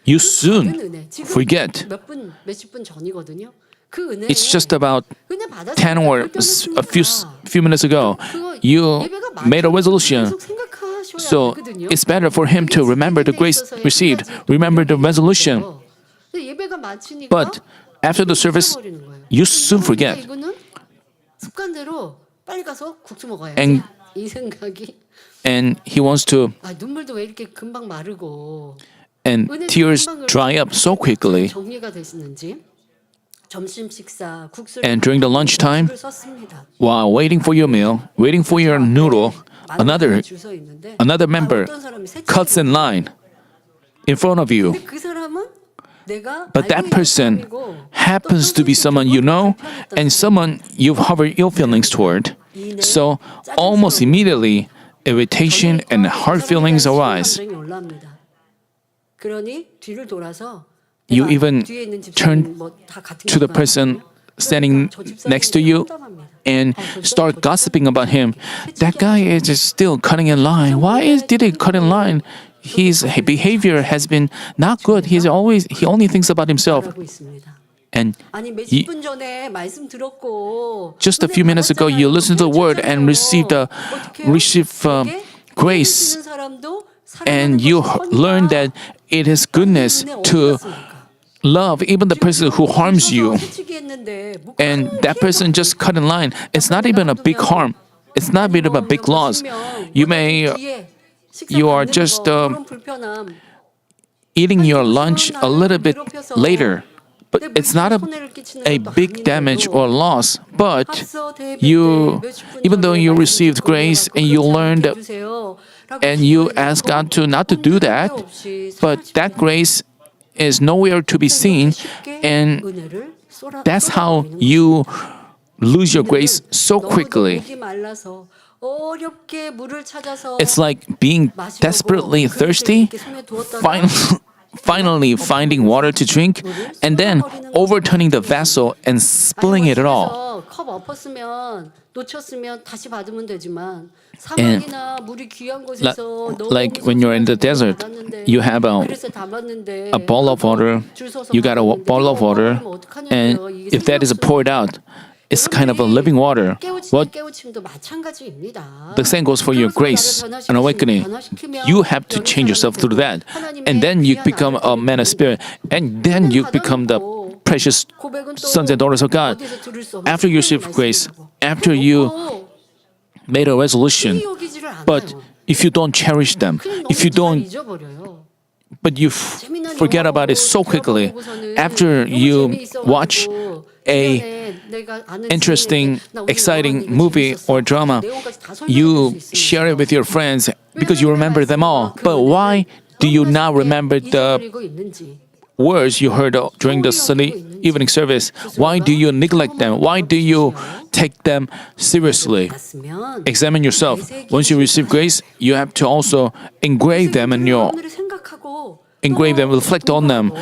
you soon forget. It's just about 10 or a few minutes ago, you made a resolution. So it's better for him to remember the grace received, remember the resolution. But after the service, you soon forget. And he wants to, and tears dry up so quickly. And during the lunchtime, while waiting for your meal, waiting for your noodle, another member cuts in line in front of you. But that person happens to be someone you know and someone you've harbored ill feelings toward. So almost immediately, irritation and hard feelings arise. You even turn to the person standing next to you and start gossiping about him. That guy is just still cutting in line. Why did he cut in line? His behavior has been not good. He only thinks about himself. And just a few minutes ago, you listened to the word and received grace. and you learn that it is goodness to love even the person who harms you, and that person just cut in line. It's not even a big harm. It's not even a big loss. You are just eating your lunch a little bit later, but it's not a big damage or loss. But even though you received grace and you learned and you ask God to not to do that, but that grace is nowhere to be seen, and that's how you lose your grace so quickly. It's like being desperately thirsty, finally finding water to drink, and then overturning the vessel and spilling it all. 컵 엎었으면 놓쳤으면 다시 받으면 되지만 And 사막이나 물이 귀한 곳에서 like when you're in the desert, you have a bowl of water, you got a bowl of water, and if that is poured out, it's kind of a living water. What 깨우침도 마찬가지입니다. the same goes for your grace and awakening. You have to change yourself through that, and then you become a man of spirit, and then you become the precious sons and daughters of God. After you receive grace, after you made a resolution, but if you don't cherish them, if you don't, but you forget about it so quickly, after you watch a interesting, exciting movie or drama, you share it with your friends because you remember them all. But why do you not remember the words you heard during the Sunday evening service? Why do you neglect them? Why do you take them seriously? Examine yourself. Once you receive grace, you have to also engrave them, reflect on them,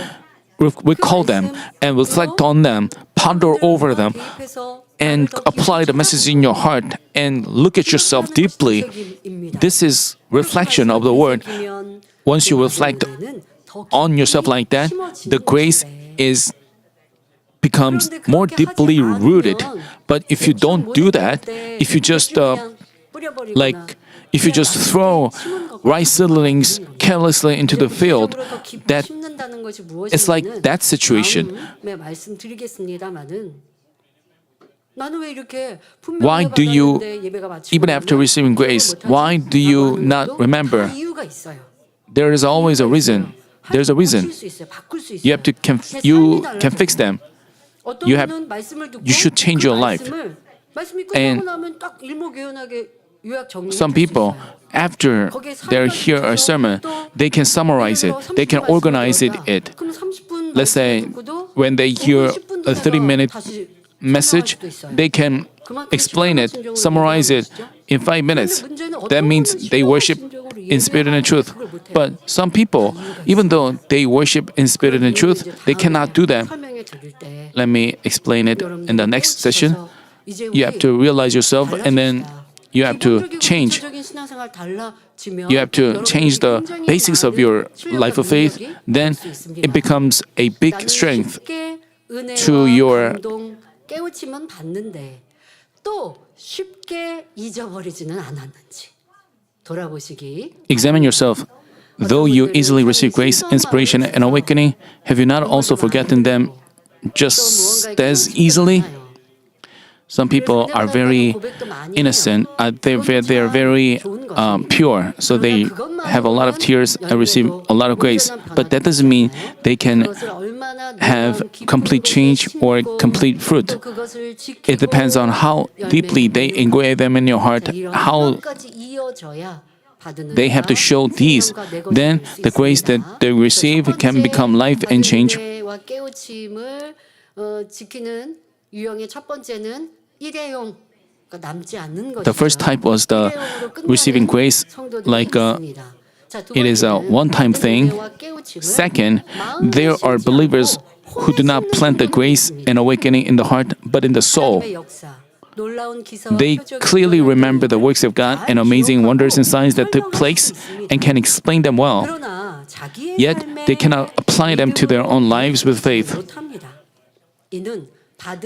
recall them, and reflect on them, ponder over them, and apply the message in your heart and look at yourself deeply. This is reflection of the word. Once you reflect on yourself like that, the grace becomes more deeply rooted. But if you don't do that, if you just if you just throw rice seedlings carelessly into the field, that it's like that situation. Why do you, even after receiving grace, why do you not remember? There is always a reason. There's a reason. You can fix them. You should change your life. And some people, after they hear a sermon, they can summarize it. They can organize it. Let's say when they hear a 30-minute message, they can explain it, summarize it in 5 minutes. That means they worship in spirit and in truth. But some people, even though they worship in spirit and in truth, they cannot do that. Let me explain it in the next session. You have to realize yourself, and then you have to change. You have to change the basics of your life of faith. Then it becomes a big strength to your. 깨우침은 받는데 또 쉽게 잊어버리지는 않았는지 돌아보시기. Examine yourself. Though you easily receive grace, inspiration, and awakening, have you not also forgotten them just as easily? Some people are very innocent. They're very pure, so they have a lot of tears and receive a lot of grace. But that doesn't mean they can have complete change or complete fruit. It depends on how deeply they engrave them in your heart, how they have to show these. Then the grace that they receive can become life and change. The first type was the receiving grace like it is a one-time thing. Second, there are believers who do not plant the grace and awakening in the heart, but in the soul. They clearly remember the works of God and amazing wonders and signs that took place and can explain them well. Yet, they cannot apply them to their own lives with faith.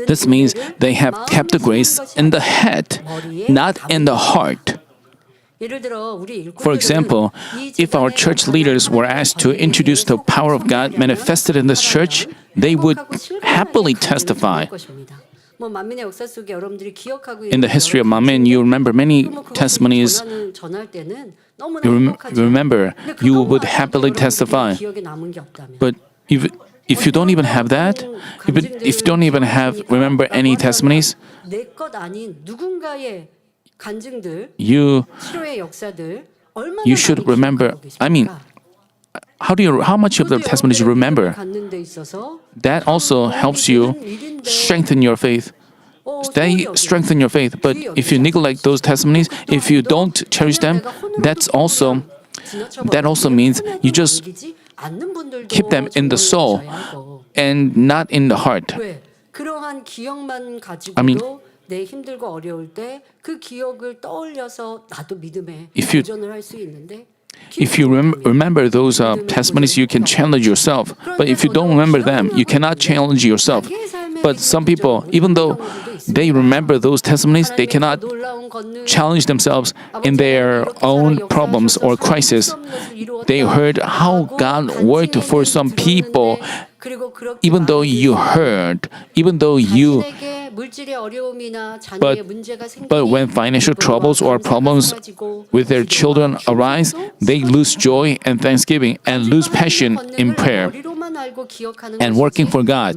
This means they have kept the grace in the head, not in the heart. 예를 들어 우리 For example, if our church leaders were asked to introduce the power of God manifested in this church, they would happily testify. 뭐 만민의 역사 속에 여러분들이 기억하고 In the history of Manmin, you remember many testimonies. 전할 때는 너무나 You 행복하죠. remember, 근데 you 그거 would 가지고 happily 여러분들이 testify. 기억에 남은 게 없다면. But if you don't even have that, if you don't even have remember any testimonies, 내 것 아닌 누군가의 간증들, you 치료의 역사들 얼마나 You should 많이 remember. 기억하고 I mean, 계십니까? how much of the 저도 testimonies you remember? 갖는 데 있어서 That also helps you strengthen your faith. They strengthen your faith. But if you neglect those testimonies, if you don't cherish them, that also means you just keep them in the soul and not in the heart. 왜? 그러한 기억만 가지고도 I mean, 내 힘들고 어려울 때 그 기억을 떠올려서 나도 믿음에 If you- 도전을 할 수 있는데 If you remember those testimonies, you can challenge yourself. But if you don't remember them, you cannot challenge yourself. But some people, even though they remember those testimonies, they cannot challenge themselves in their own problems or crisis. They heard how God worked for some people, even though you heard, even though you. But when financial troubles or problems with their children arise, they lose joy and thanksgiving and lose passion in prayer and working for God.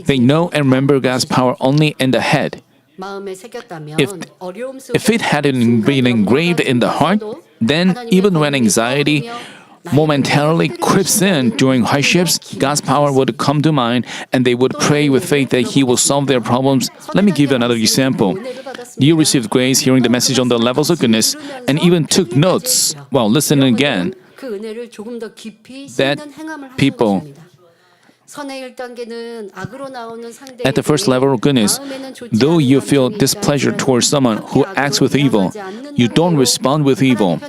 They know and remember God's power only in the head. If it hadn't been engraved in the heart, then even when anxiety momentarily creeps in during hardships, God's power would come to mind and they would pray with faith that He will solve their problems. Let me give you another example. You received grace hearing the message on the levels of goodness and even took notes while listening again. That people at the first level of goodness, though you feel displeasure towards someone who acts with evil, you don't respond with evil.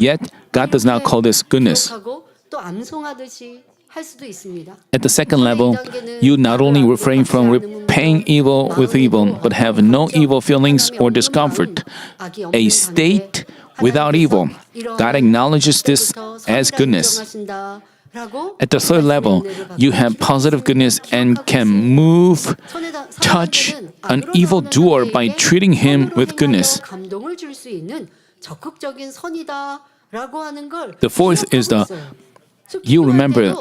Yet, God does not call this goodness. At the second level, you not only refrain from repaying evil with evil, but have no evil feelings or discomfort, a state without evil. God acknowledges this as goodness. At the third level, you have positive goodness and can move, touch an evildoer by treating him with goodness. The fourth is you remember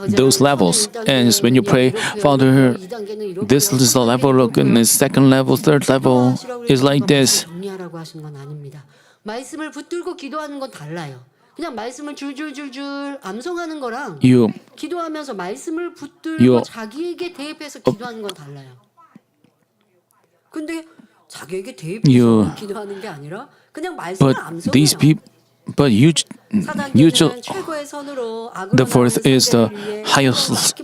those levels. And when you pray, Father, this is the level of goodness, second level, third level is like this. 말씀을 붙들고 기도하는 건 달라요. 그냥 말씀을 줄줄줄줄 암송하는 거랑 You 기도하면서 말씀을 붙들고 자기에게 대입해서 기도하는 건 달라요. 근데 자기에게 대입해서 기도하는 게 아니라 그냥 말씀을 these 암송해요. people, but you just, 최고의 선으로 the fourth is the highest.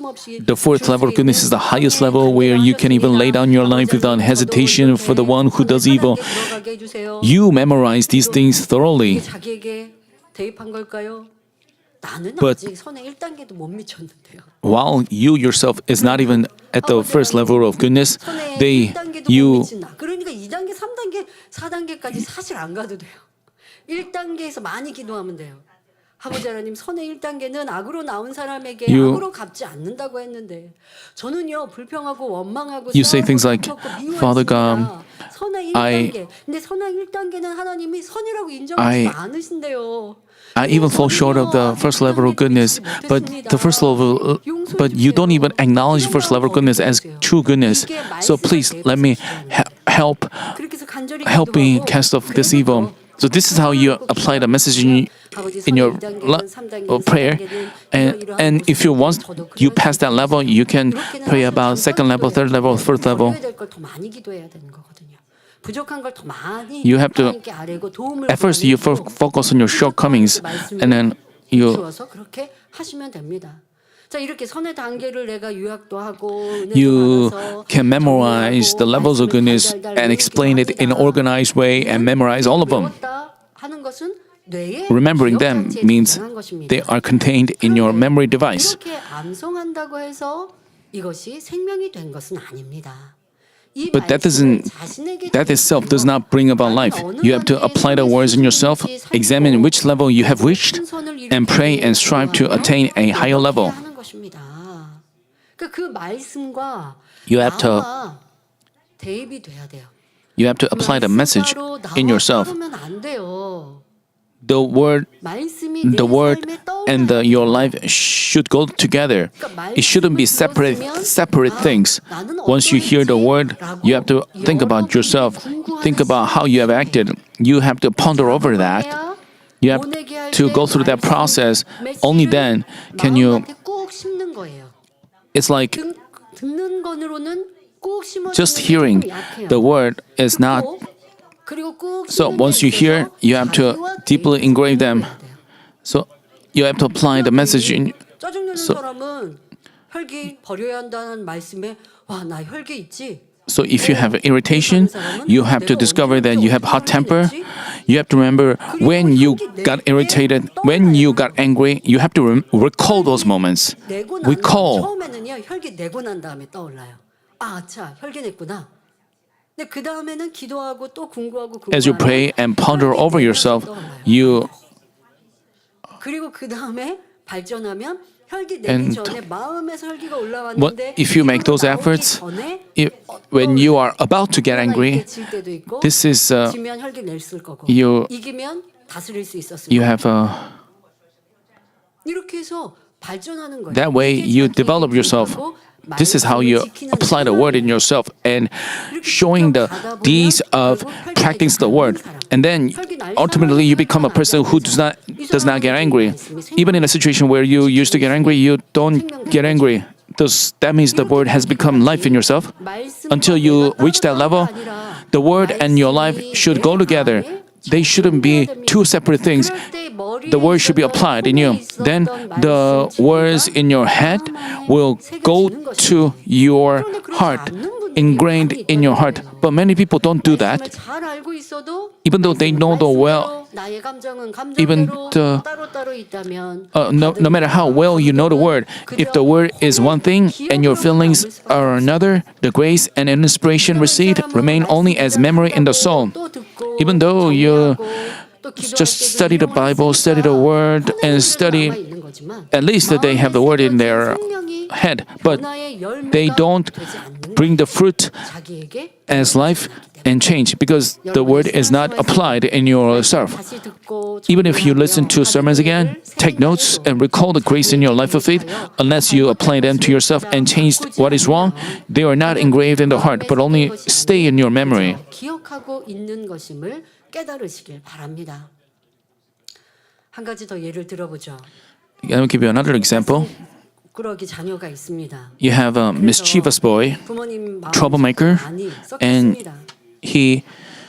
The fourth level of goodness is the highest level where you can even lay down your life without hesitation for the one who does evil. You memorize these things thoroughly. 자기에게 대입한 걸까요? 나는 But 아직 선의 1단계도 못 미쳤는데요. while you yourself is not even at the first level of goodness, 선의 1단계도 못 미친 나. 그러니까 2단계, 3단계, 4단계까지 사실 안 가도 돼요. 1단계에서 많이 기도하면 돼요. 아버지 하나님, 선의 1단계는 악으로 나온 사람에게 악으로 갚지 않는다고 했는데 저는요 불평하고 원망하고 You say things like, Father God, 선의 1단계. 근데 선의 1단계는 하나님이 선이라고 인정하지 않으신대요. I even fall short of the first level of goodness, but but you don't even acknowledge first level of goodness as true goodness. So please let me help me cast off this evil. So this is how you apply the message in your prayer. And if you want, you pass that level, you can pray about second level, third level, fourth level. You have to, at first you focus on your shortcomings, and then you can memorize the levels of goodness and explain it in an organized way and memorize all of them. Remembering them means they are contained in your memory device. 이렇게 암송한다고 해서 이것이 생명이 된 것은 아닙니다. 이 But that 말씀을 doesn't 자신에게 that itself does not bring about life. You have to apply the words in yourself, examine which level you have reached, and pray and strive to attain a higher level. 하는 것입니다. 그러니까 그 말씀과 You have to 나와 대입이 돼야 돼요. you have to apply the message in yourself. 따르면 안 돼요. The word 말씀이 내 the word 삶에 떠올라야 and 돼요. your life should go together. It shouldn't be separate things. Once you hear the word, you have to think about yourself. Think about how you have acted. You have to ponder over that. You have to go through that process. Only then can you. 마음한테 꾹 심는 거예요. It's like 듣는 것으로는 꾹 심어주는 just 게 hearing 조금 약해요. the word is not. 그리고 꾹 So 심는 once you 데 hear, 있어서 you have to 자기와 deeply 대입해서 engrave them. 해야 돼요. So you have to apply the message in. 짜증내는 So- 사람은 혈기 버려야 한다는 말씀에 와 나 혈기 있지. So if you have irritation, you have to discover that you have hot temper. You have to remember when you got irritated, when you got angry, you have to recall those moments. 내고 난 Recall. 처음에는요 혈기 내고 난 다음에 떠올라요. 아, 아차 혈기 냈구나. 근데 그 다음에는 기도하고 또 궁구하고 As you pray and ponder over yourself, you 그리고 그 다음에 발전하면 혈기 내기 And 전에 마음에서 혈기가 올라왔는데 what if you make those 입으로 나오기 efforts? 전에 If, when you are about to get angry, 질 때도 있고, this is 지면 혈기 냈을 거고 you- 이기면 다스릴 수 있었을 you 거고 have 이렇게 해서 발전하는 거예요. that way 이게 you 자기에게 develop yourself. 기록하고 This is how you 말씀을 지키는 apply the word in yourself and showing the deeds of practicing the word. And then ultimately you become a person who does not get angry. Even in a situation where you used to get angry, you don't get angry. That means the word has become life in yourself. Until you reach that level, the word and your life should go together. They shouldn't be two separate things. The word should be applied in you. Then the words in your head will go to your heart, ingrained in your heart. But many people don't do that. 잘 알고 있어도 Even though they know the well, 나의 감정은 even 감정대로 따로따로 있다면 no matter how well you know the word, if the word is one thing and your feelings are another, the grace and inspiration received remain only as memory in the soul. Even though you just study the Bible, study the word, and study, at least that they have the word in their head, but they don't bring the fruit as life and change because the word is not applied in yourself. Even if you listen to sermons again, take notes and recall the grace in your life of faith, unless you apply them to yourself and change what is wrong, they are not engraved in the heart, but only stay in your memory. 기억하고 있는 것임을 깨달으시길 바랍니다. 한 가지 더 예를 들어보죠. I will give you another example. 부끄러기 자녀가 있습니다. You have a mischievous boy, 부모님 마음이 troublemaker, 많이 and 썩혔습니다. he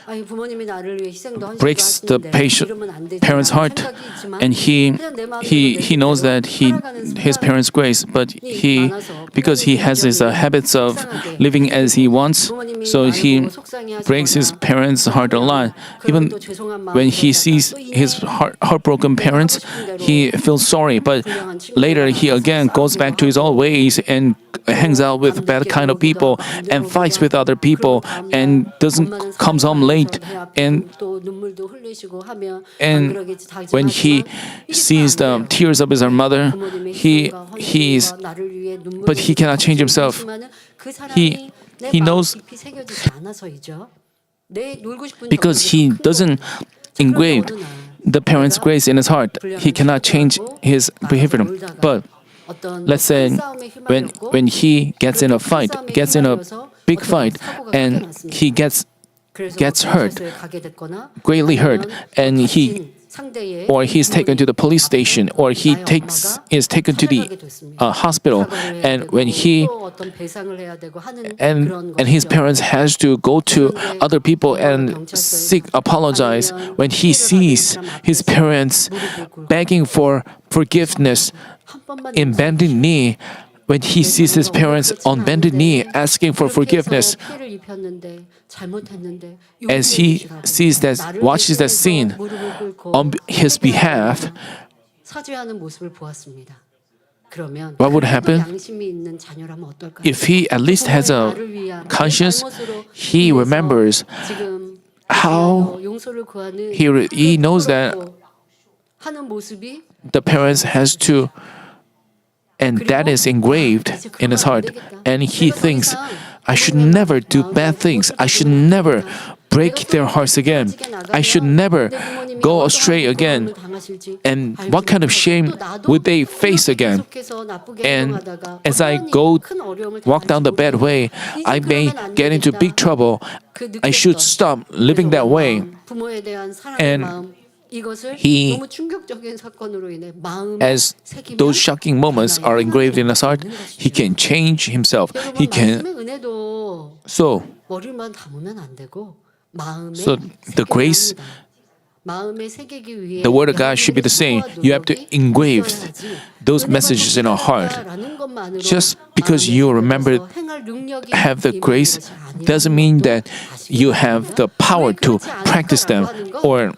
아니, 부모님이 나를 위해 희생도 하시고 breaks the 하시는데 이러면 안 되지. parent's heart, 생각이 있지만 and 그냥 내 마음대로 he knows 내 that his parents' grace, but because he has his habits of living as he wants, so he breaks his parents' heart a lot. Even when he sees his heartbroken parents, he feels sorry, but later he again goes back to his old ways and hangs out with bad kind of people and fights with other people and comes home late, and when he sees the tears of his mother, but he cannot change himself. He knows because he doesn't engrave the parent's grace in his heart, he cannot change his behavior. But let's say when he gets in a big fight, and he gets hurt, greatly hurt, and he's taken to the police station, or he is taken to the hospital, and when and his parents has to go to other people and apologize when he sees his parents begging for forgiveness in bended knee. When he sees his parents on bended knee asking for forgiveness, as he watches that scene on his behalf, 그러면 what would 그래도 happen? 양심이 있는 자녀라면 어떨까요? If he at least has a 부모의 나를 위한 conscience, 내 잘못으로 he 인해서 remembers 지금 how 용서를 구하는 he knows that 하는 모습이 the parents has to, and that is engraved in his heart, and he thinks, I should never do bad things. I should never break their hearts again. I should never go astray again. And what kind of shame would they face again? And as I walk down the bad way, I may get into big trouble. I should stop living that way. And he, as those shocking moments are engraved in his heart, he can change himself. He can. So the grace, the word of God should be the same. You have to engrave those messages in our heart. Just because you remember, have the grace, doesn't mean that you have the power to practice them. Or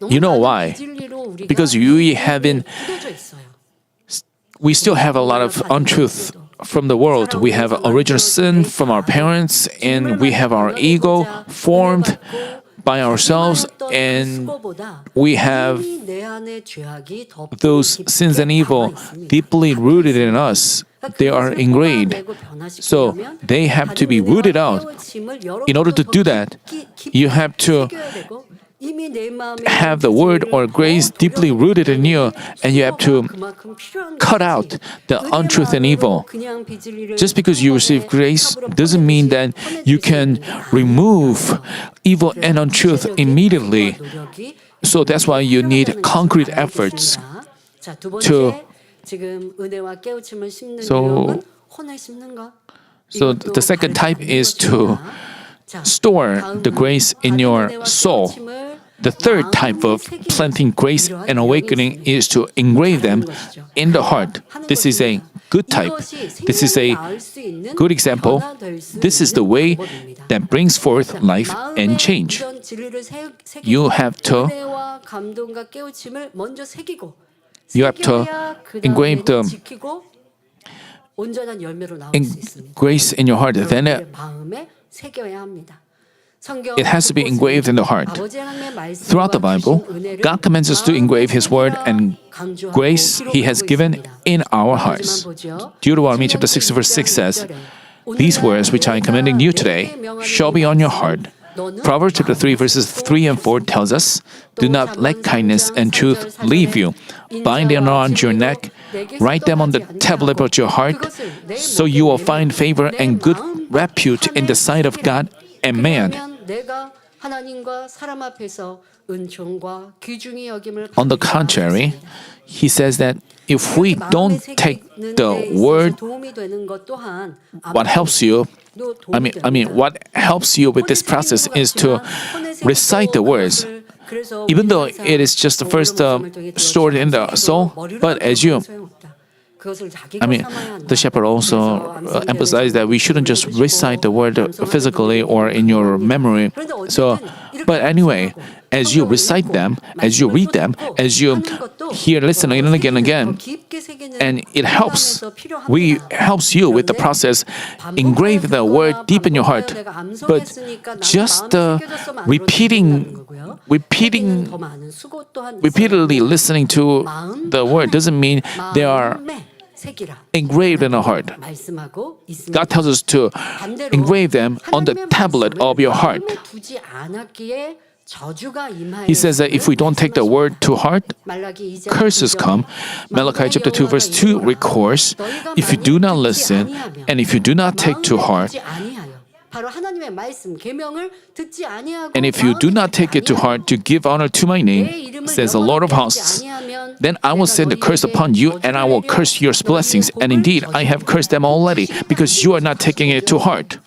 you know why? Because we still have a lot of untruth from the world. We have original sin from our parents, and we have our ego formed by ourselves, and we have those sins and evil deeply rooted in us. They are engraved. So they have to be rooted out. In order to do that, you have to have the word or grace deeply rooted in you, and you have to cut out the untruth and evil. Just because you receive grace doesn't mean that you can remove evil and untruth immediately. So that's why you need concrete efforts to. So the second type is to store the grace in your soul. The third type of planting grace and awakening is to engrave them in the heart. This is a good type. This is a good example. This is the way that brings forth life and change. You have to engrave the grace in your heart. Then it has to be engraved in the heart. Throughout the Bible, God commands us to engrave His word and grace He has given in our hearts. Deuteronomy chapter 6 verse 6 says, "These words which I am commanding you today shall be on your heart." Proverbs chapter 3 verses 3 and 4 tells us, "Do not let kindness and truth leave you. Bind them around your neck, write them on the tablet of your heart, so you will find favor and good repute in the sight of God and man." On the contrary, he says that if we don't take the word, what helps you with this process is to recite the words. Even though it is just the first stored in the soul, but as you the shepherd also emphasized that we shouldn't just recite the word physically or in your memory. So, but anyway, as you recite them, as you read them, as you listen again and again, and it helps you with the process, engrave the word deep in your heart. But just repeatedly listening to the word doesn't mean they are engraved in our heart. God tells us to engrave them on the tablet of your heart. He says that if we don't take the word to heart, curses come. Malachi chapter 2 verse 2 records, "If you do not listen and if you do not take to heart, and if you do not take it to heart to give honor to my name, says the Lord of hosts, then I will send a curse upon you and I will curse your blessings. And indeed, I have cursed them already because you are not taking it to heart."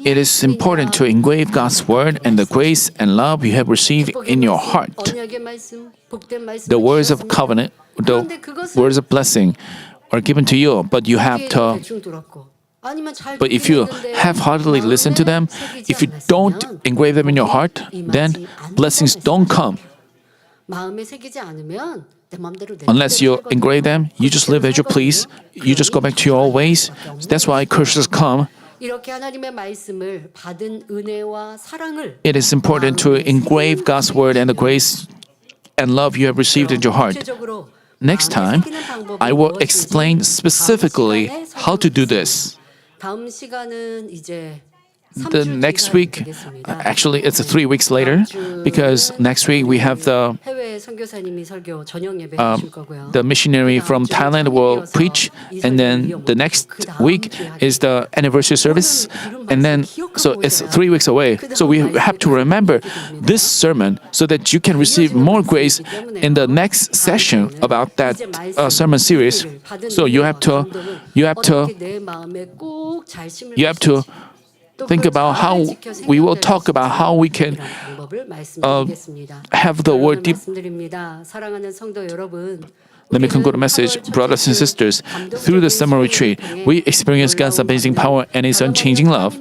It is important to engrave God's word and the grace and love you have received in your heart. The words of covenant, the words of blessing are given to you, but you have to 아니면 잘 But if you 듣긴 했는데 half-heartedly listen to them, 새기지 if you don't 않았으면 engrave them in your heart, then blessings don't come. 마음에 새기지 않으면 내 맘대로 내 Unless you 맘대로 engrave them, you just live as you please. You just go back to your old ways. That's why curses come. 이렇게 하나님의 말씀을 받은 은혜와 사랑을 It is important to engrave God's word and the grace and love you have received in your heart. 구체적으로 Next time, 마음에 새기는 방법이 I will 무엇인지 explain specifically 다음 시간에 how to do this. 다음 시간은 이제 The next week, actually, it's 3 weeks later, because next week we have 해외 선교사님이 설교 저녁 예배 하실 거고요. the missionary from Thailand will preach, and then the next week is the anniversary service, and then so it's 3 weeks away. So we have to remember this sermon so that you can receive more grace in the next session about that sermon series. So you have to think about how we will talk about how we can have the word deep. 사랑하는 성도 여러분, Let me conclude the message, brothers and sisters. Through the summer retreat, we experience God's amazing power and His unchanging love.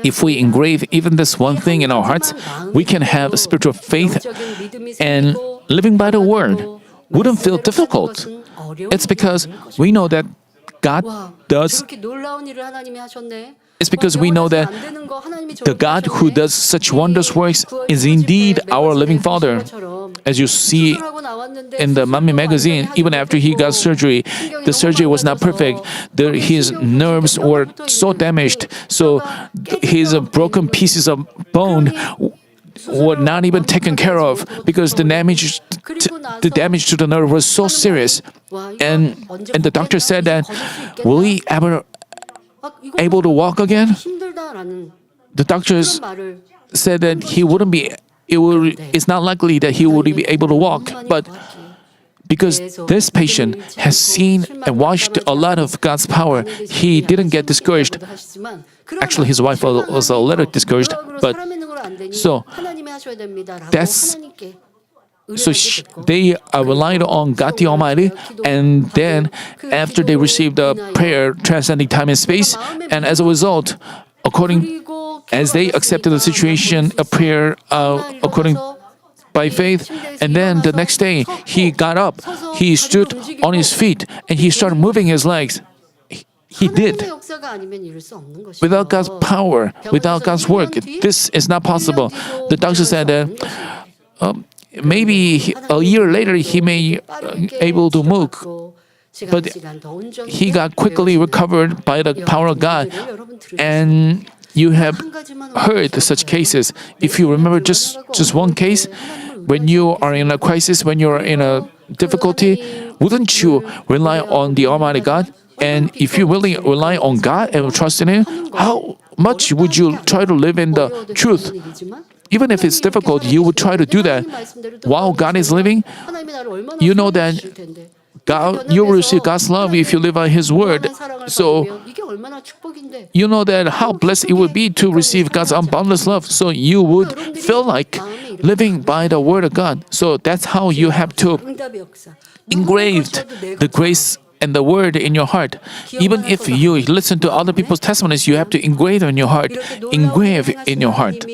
If we engrave even this one thing in our hearts, we can have spiritual faith, and living by the word wouldn't feel difficult. It's because we know that God does. 저렇게 놀라운 일을 하나님이 하셨네. It's because we know that the God who does such wondrous works is indeed our living Father. As you see in the Mummy magazine, even after he got surgery, the surgery was not perfect. His nerves were so damaged, so his broken pieces of bone were not even taken care of because the damage to the nerve was so serious. And the doctor said that, will he ever able to walk again? The doctors said that he wouldn't be. It's not likely that he would be able to walk. But because this patient has seen and watched a lot of God's power, he didn't get discouraged. Actually, his wife was a little discouraged. But so they relied on God the Almighty, and then after they received the prayer transcending time and space, and as a result, as they accepted the situation, a prayer according by faith, and then the next day he got up, he stood on his feet, and he started moving his legs. He did. Without God's power, without God's work, this is not possible. The doctor said that maybe a year later he may able to move, but he got quickly recovered by the power of God. And you have heard such cases. If you remember just one case, when you are in a crisis, when you are in a difficulty, wouldn't you rely on the Almighty God? And if you really rely on God and trust in Him, how much would you try to live in the truth? Even if it's difficult, you would try to do that. While God is living, you know that you will receive God's love if you live by His word. So you know that how blessed it would be to receive God's unboundless love. So you would feel like living by the word of God. So that's how you have to engrave the grace and the word in your heart. Even if you listen to other people's testimonies, you have to engrave in your heart. Engrave in your heart.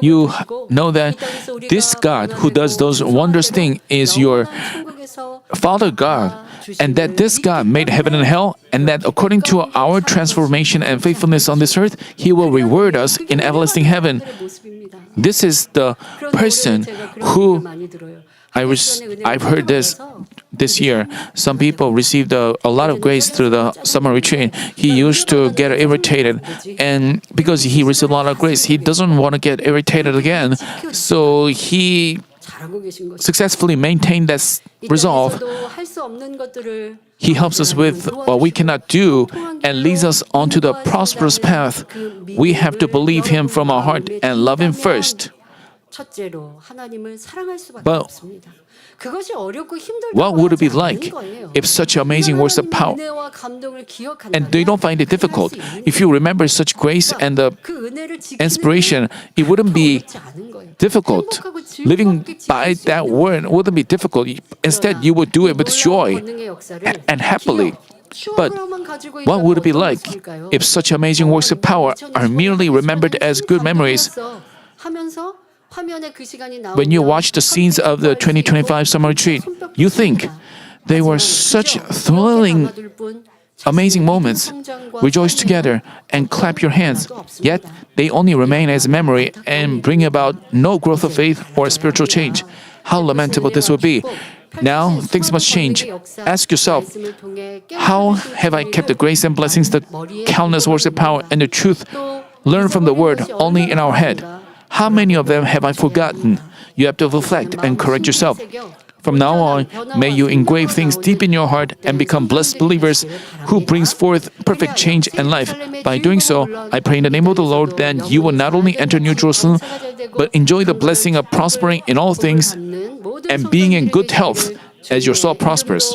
You know that this God who does those wondrous things is your Father God, and that this God made heaven and hell, and that according to our transformation and faithfulness on this earth, He will reward us in everlasting heaven. This is the person who I've heard this year. Some people received a lot of grace through the summer retreat. He used to get irritated, and because he received a lot of grace, he doesn't want to get irritated again. So he successfully maintained that resolve. He helps us with what we cannot do and leads us onto the prosperous path. We have to believe Him from our heart and love Him first. But what would it be like if such amazing works of power, and they don't find it difficult? If you remember such grace and the inspiration, it wouldn't be difficult. Living by that word wouldn't be difficult. Instead, you would do it with joy and happily. But what would it be like if such amazing works of power are merely remembered as good memories? When you watch the scenes of the 2025 summer retreat, you think they were such thrilling, amazing moments. Rejoice together and clap your hands. Yet, they only remain as memory and bring about no growth of faith or spiritual change. How lamentable this would be. Now, things must change. Ask yourself, how have I kept the grace and blessings, the countless works of power, and the truth learned from the Word only in our head? How many of them have I forgotten? You have to reflect and correct yourself. From now on, may you engrave things deep in your heart and become blessed believers who brings forth perfect change and life. By doing so, I pray in the name of the Lord that you will not only enter New Jerusalem, but enjoy the blessing of prospering in all things and being in good health as your soul prospers.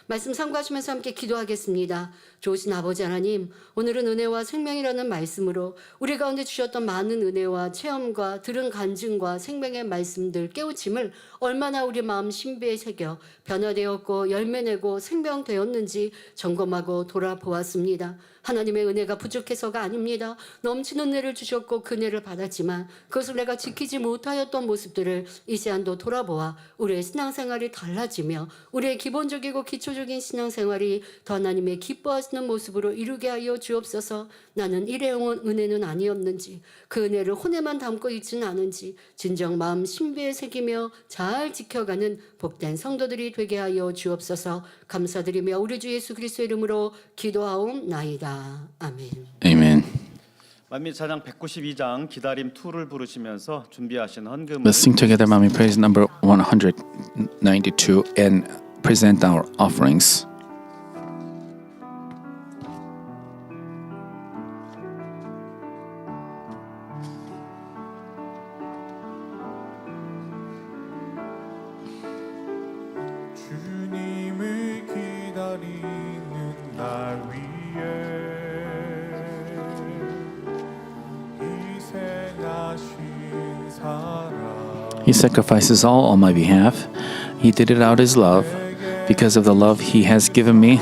말씀 참고하시면서 함께 기도하겠습니다. 좋으신 아버지 하나님, 오늘은 은혜와 생명이라는 말씀으로 우리 가운데 주셨던 많은 은혜와 체험과 들은 간증과 생명의 말씀들 깨우침을 얼마나 우리 마음 신비에 새겨 변화되었고 열매내고 생명되었는지 점검하고 돌아보았습니다. 하나님의 은혜가 부족해서가 아닙니다. 넘치는 은혜를 주셨고 그 은혜를 받았지만 그것을 내가 지키지 못하였던 모습들을 이제 한도 돌아보아 우리의 신앙생활이 달라지며 우리의 기본적이고 기초적인 신앙생활이 더 하나님의 기뻐하시는 모습으로 이루게 하여 주옵소서. 나는 일회용 은혜는 아니었는지 그 은혜를 혼에만 담고 있지는 않은지 진정 마음 신비에 새기며 잘 지켜가는 복된 성도들이 되게 하여 주옵소서. 감사드리며 우리 주 예수 그리스도의 이름으로 기도하옵나이다. 아멘. Amen. 만민 찬양 192장 기다림 2를 부르시면서 준비하신 헌금을 Let's sing together Mami Praise number 192 and present our offerings. 주님을 기다리는 날 위해 희생하신 사랑 He sacrifices all on my behalf. He did it out of his love because of the love he has given me.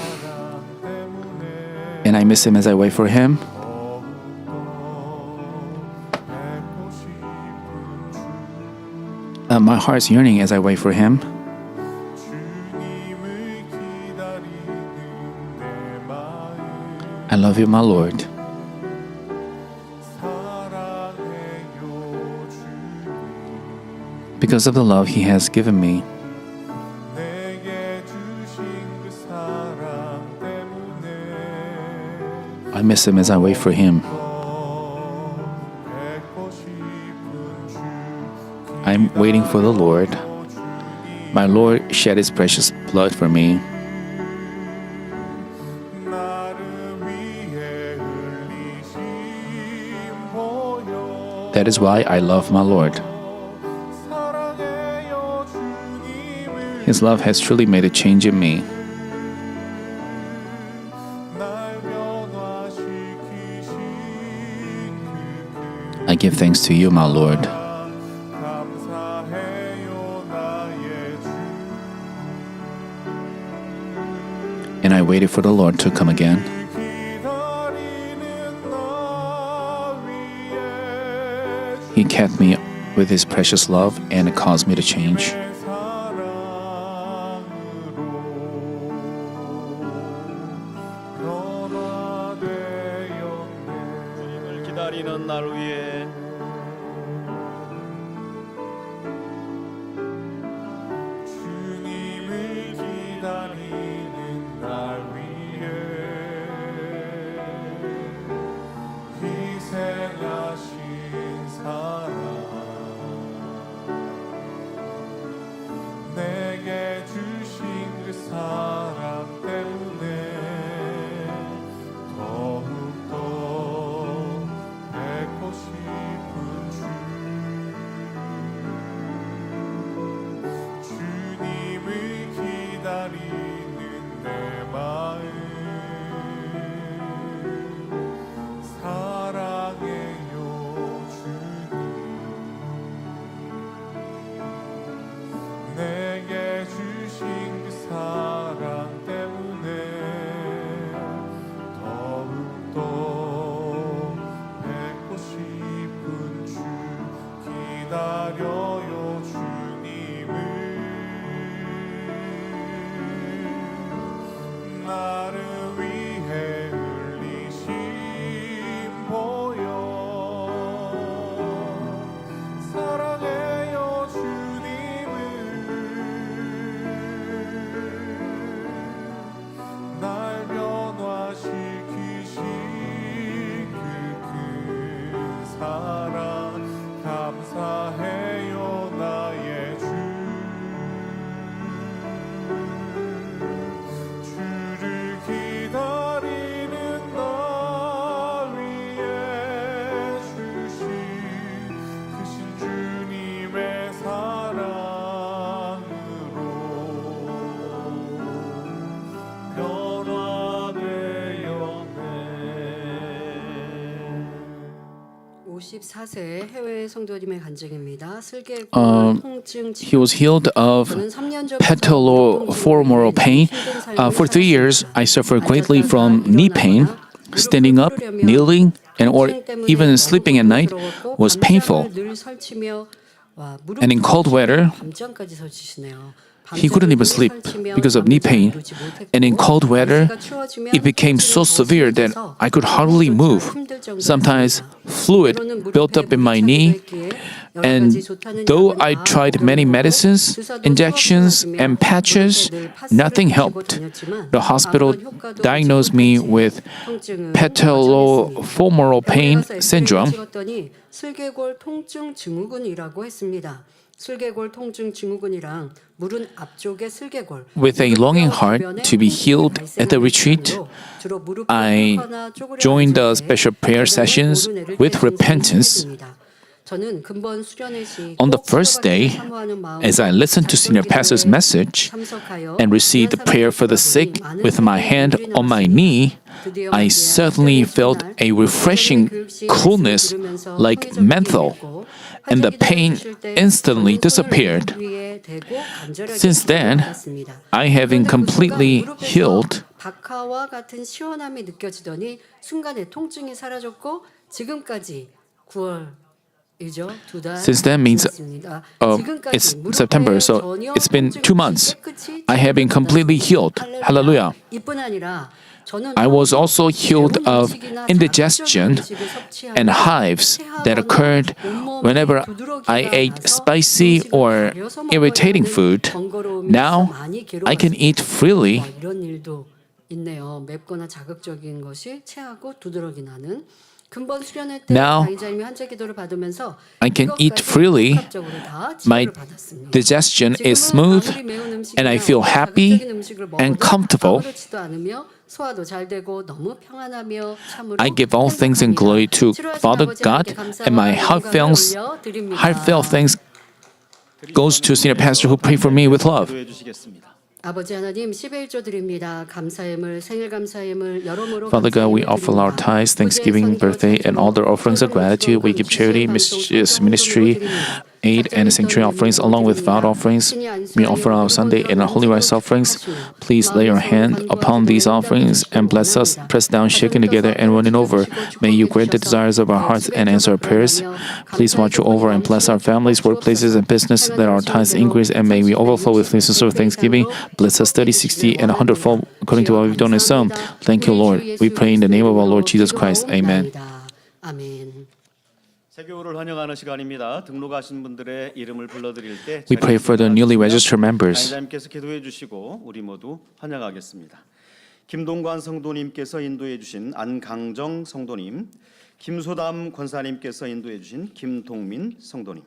And I miss him as I wait for him. My heart's yearning as I wait for him. 주님을 기다리는 내 마음 I love you, my Lord. 사랑해요 주님 Because of the love he has given me. 내게 주신 그 사랑 때문에 I miss him as I wait for him. 뵙고 싶은 주 I'm waiting for the Lord. My Lord shed his precious blood for me. 나를 위해 흘리신 보혈 That is why I love my Lord. 사랑해요 주님을 His love has truly made a change in me. 날 변화시키신 I give thanks to you, my Lord. 감사해요 나의 주 And I waited for the Lord to come again. 기다리는 나 위에 He kept me with his precious love and caused me to change. 내 사랑으로 변화되었네 기다리는 날 위해 주님을 기다리는 날 위해 희생하신 사랑 내게 주신 그 사랑 때문에 더욱더 뵙고 싶은 주 주님을 기다리는 내 마음 사랑해요 주님 나를 위해 흘리신 보혈 사랑해요 주님을 날 변화시키신 그 큰 사랑 감사해요 나의 주 주를 기다리는 날 위해 주신 크신 주님의 사랑으로 변화되었네. 54세 해외 성도님의 간증입니다. 슬개골 통증 He was healed of 저는 3년 전 patellofemoral pain. For 3 years, I suffered greatly from knee pain. Standing up, kneeling, and or even sleeping at night was painful. And in cold weather, he couldn't even sleep because of knee pain. And in cold weather, it became so severe that I could hardly move. Sometimes fluid built up in my knee. And though I tried many medicines, injections, and patches, nothing helped. The hospital diagnosed me with patellofemoral pain syndrome. 슬개골 통증 증후군이라고 했습니다. 슬개골 통증 증후군이랑 무릎 앞쪽의 슬개골 With a longing heart to be healed at the retreat, I joined the special prayer sessions with repentance. On the first day, as I listened to Senior Pastor's message and received the prayer for the sick with my hand on my knee, I suddenly felt a refreshing coolness like menthol, and the pain instantly disappeared. Since then, I have been completely healed. 박하와 같은 시원함이 느껴지더니 순간에 통증이 사라졌고 지금까지 9월이죠. Since then means it's September, so it's been 2 months. I have been completely healed. Hallelujah. 이뿐 아니라 I was also healed of indigestion and hives that occurred whenever I ate spicy or irritating food. Now I can eat freely. 이런 일도 있네요. 맵거나 자극적인 것이 체하고 두드러기 나는 근본 수련회 때 Now, 강의자님이 한제 기도를 받으면서 I can eat freely. 복합적으로 다 My 치료를 받았습니다. digestion is smooth and I feel happy and comfortable. 아무렇지도 않으며 소화도 잘 되고 너무 평안하며 참으로 I give all things in glory to Father God, and my heartfelt thanks goes to Senior Pastor who prayed for me with love. 기도해 주시겠습니다. 아버지 하나님 11조 드립니다. 감사의 물, 생일 감사의 물 여러모로 Father God, we offer our tithes, thanksgiving, birthday, and all the offerings of gratitude. We give charity, ministry, aid, and sanctuary offerings along with vow offerings. We offer our Sunday and our holy rice offerings. Please lay your hand upon these offerings and bless us, pressed down, shaken together, and running over. May you grant the desires of our hearts and answer our prayers. Please watch over and bless our families, workplaces, and business. Let our tithes increase, and may we overflow with places of thanksgiving. Bless us 30, 60, and 100-fold according to what we've done and sown. Thank you, Lord. We pray in the name of our Lord Jesus Christ. Amen. 아멘. 세교우를 환영하는 시간입니다. 등록하신 분들의 이름을 불러드릴 때 We pray for the newly registered members. 강의자님께서 기도해 주시고 우리 모두 환영하겠습니다. 김동관 성도님께서 인도해 주신 안강정 성도님, 김소담 권사님께서 인도해 주신 김동민 성도님.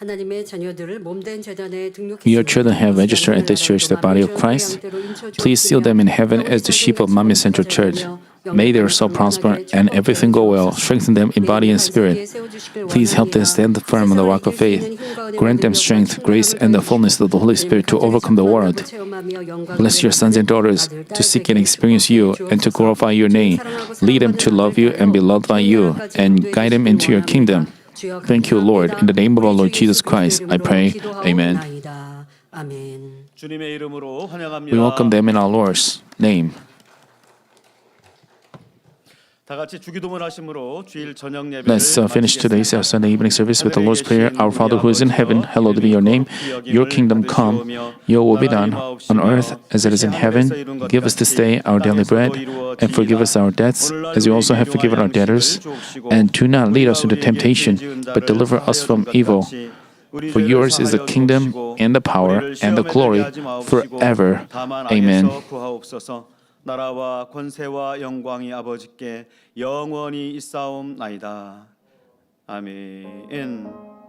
하나님의 자녀들을 몸된 재단에 Your children have registered at this church, the body of Christ. Please seal them in heaven as the sheep of Manmin Central Church. May their soul prosper and everything go well. Strengthen them in body and spirit. Please help them stand firm on the rock of faith. Grant them strength, grace, and the fullness of the Holy Spirit to overcome the world. Bless your sons and daughters to seek and experience you and to glorify your name. Lead them to love you and be loved by you, and guide them into your kingdom. Thank you, Lord. In the name of our Lord Jesus Christ, I pray. Amen. 주님의 이름으로 환영합니다. We welcome them in our Lord's name. 다 같이 주기도문 하심으로 주일 저녁 예배를 Let's finish today's Sunday evening service with the Lord's Prayer. Our Father who is in heaven, hallowed be your name. Your kingdom come, your will be done on earth as it is in heaven. Give us this day our daily bread, and forgive us our debts as you also have forgiven our debtors. And do not lead us into temptation, but deliver us from evil. For yours is the kingdom and the power and the glory forever. Amen. 나라와 권세와 영광이 아버지께 영원히 있사옵나이다. 아멘.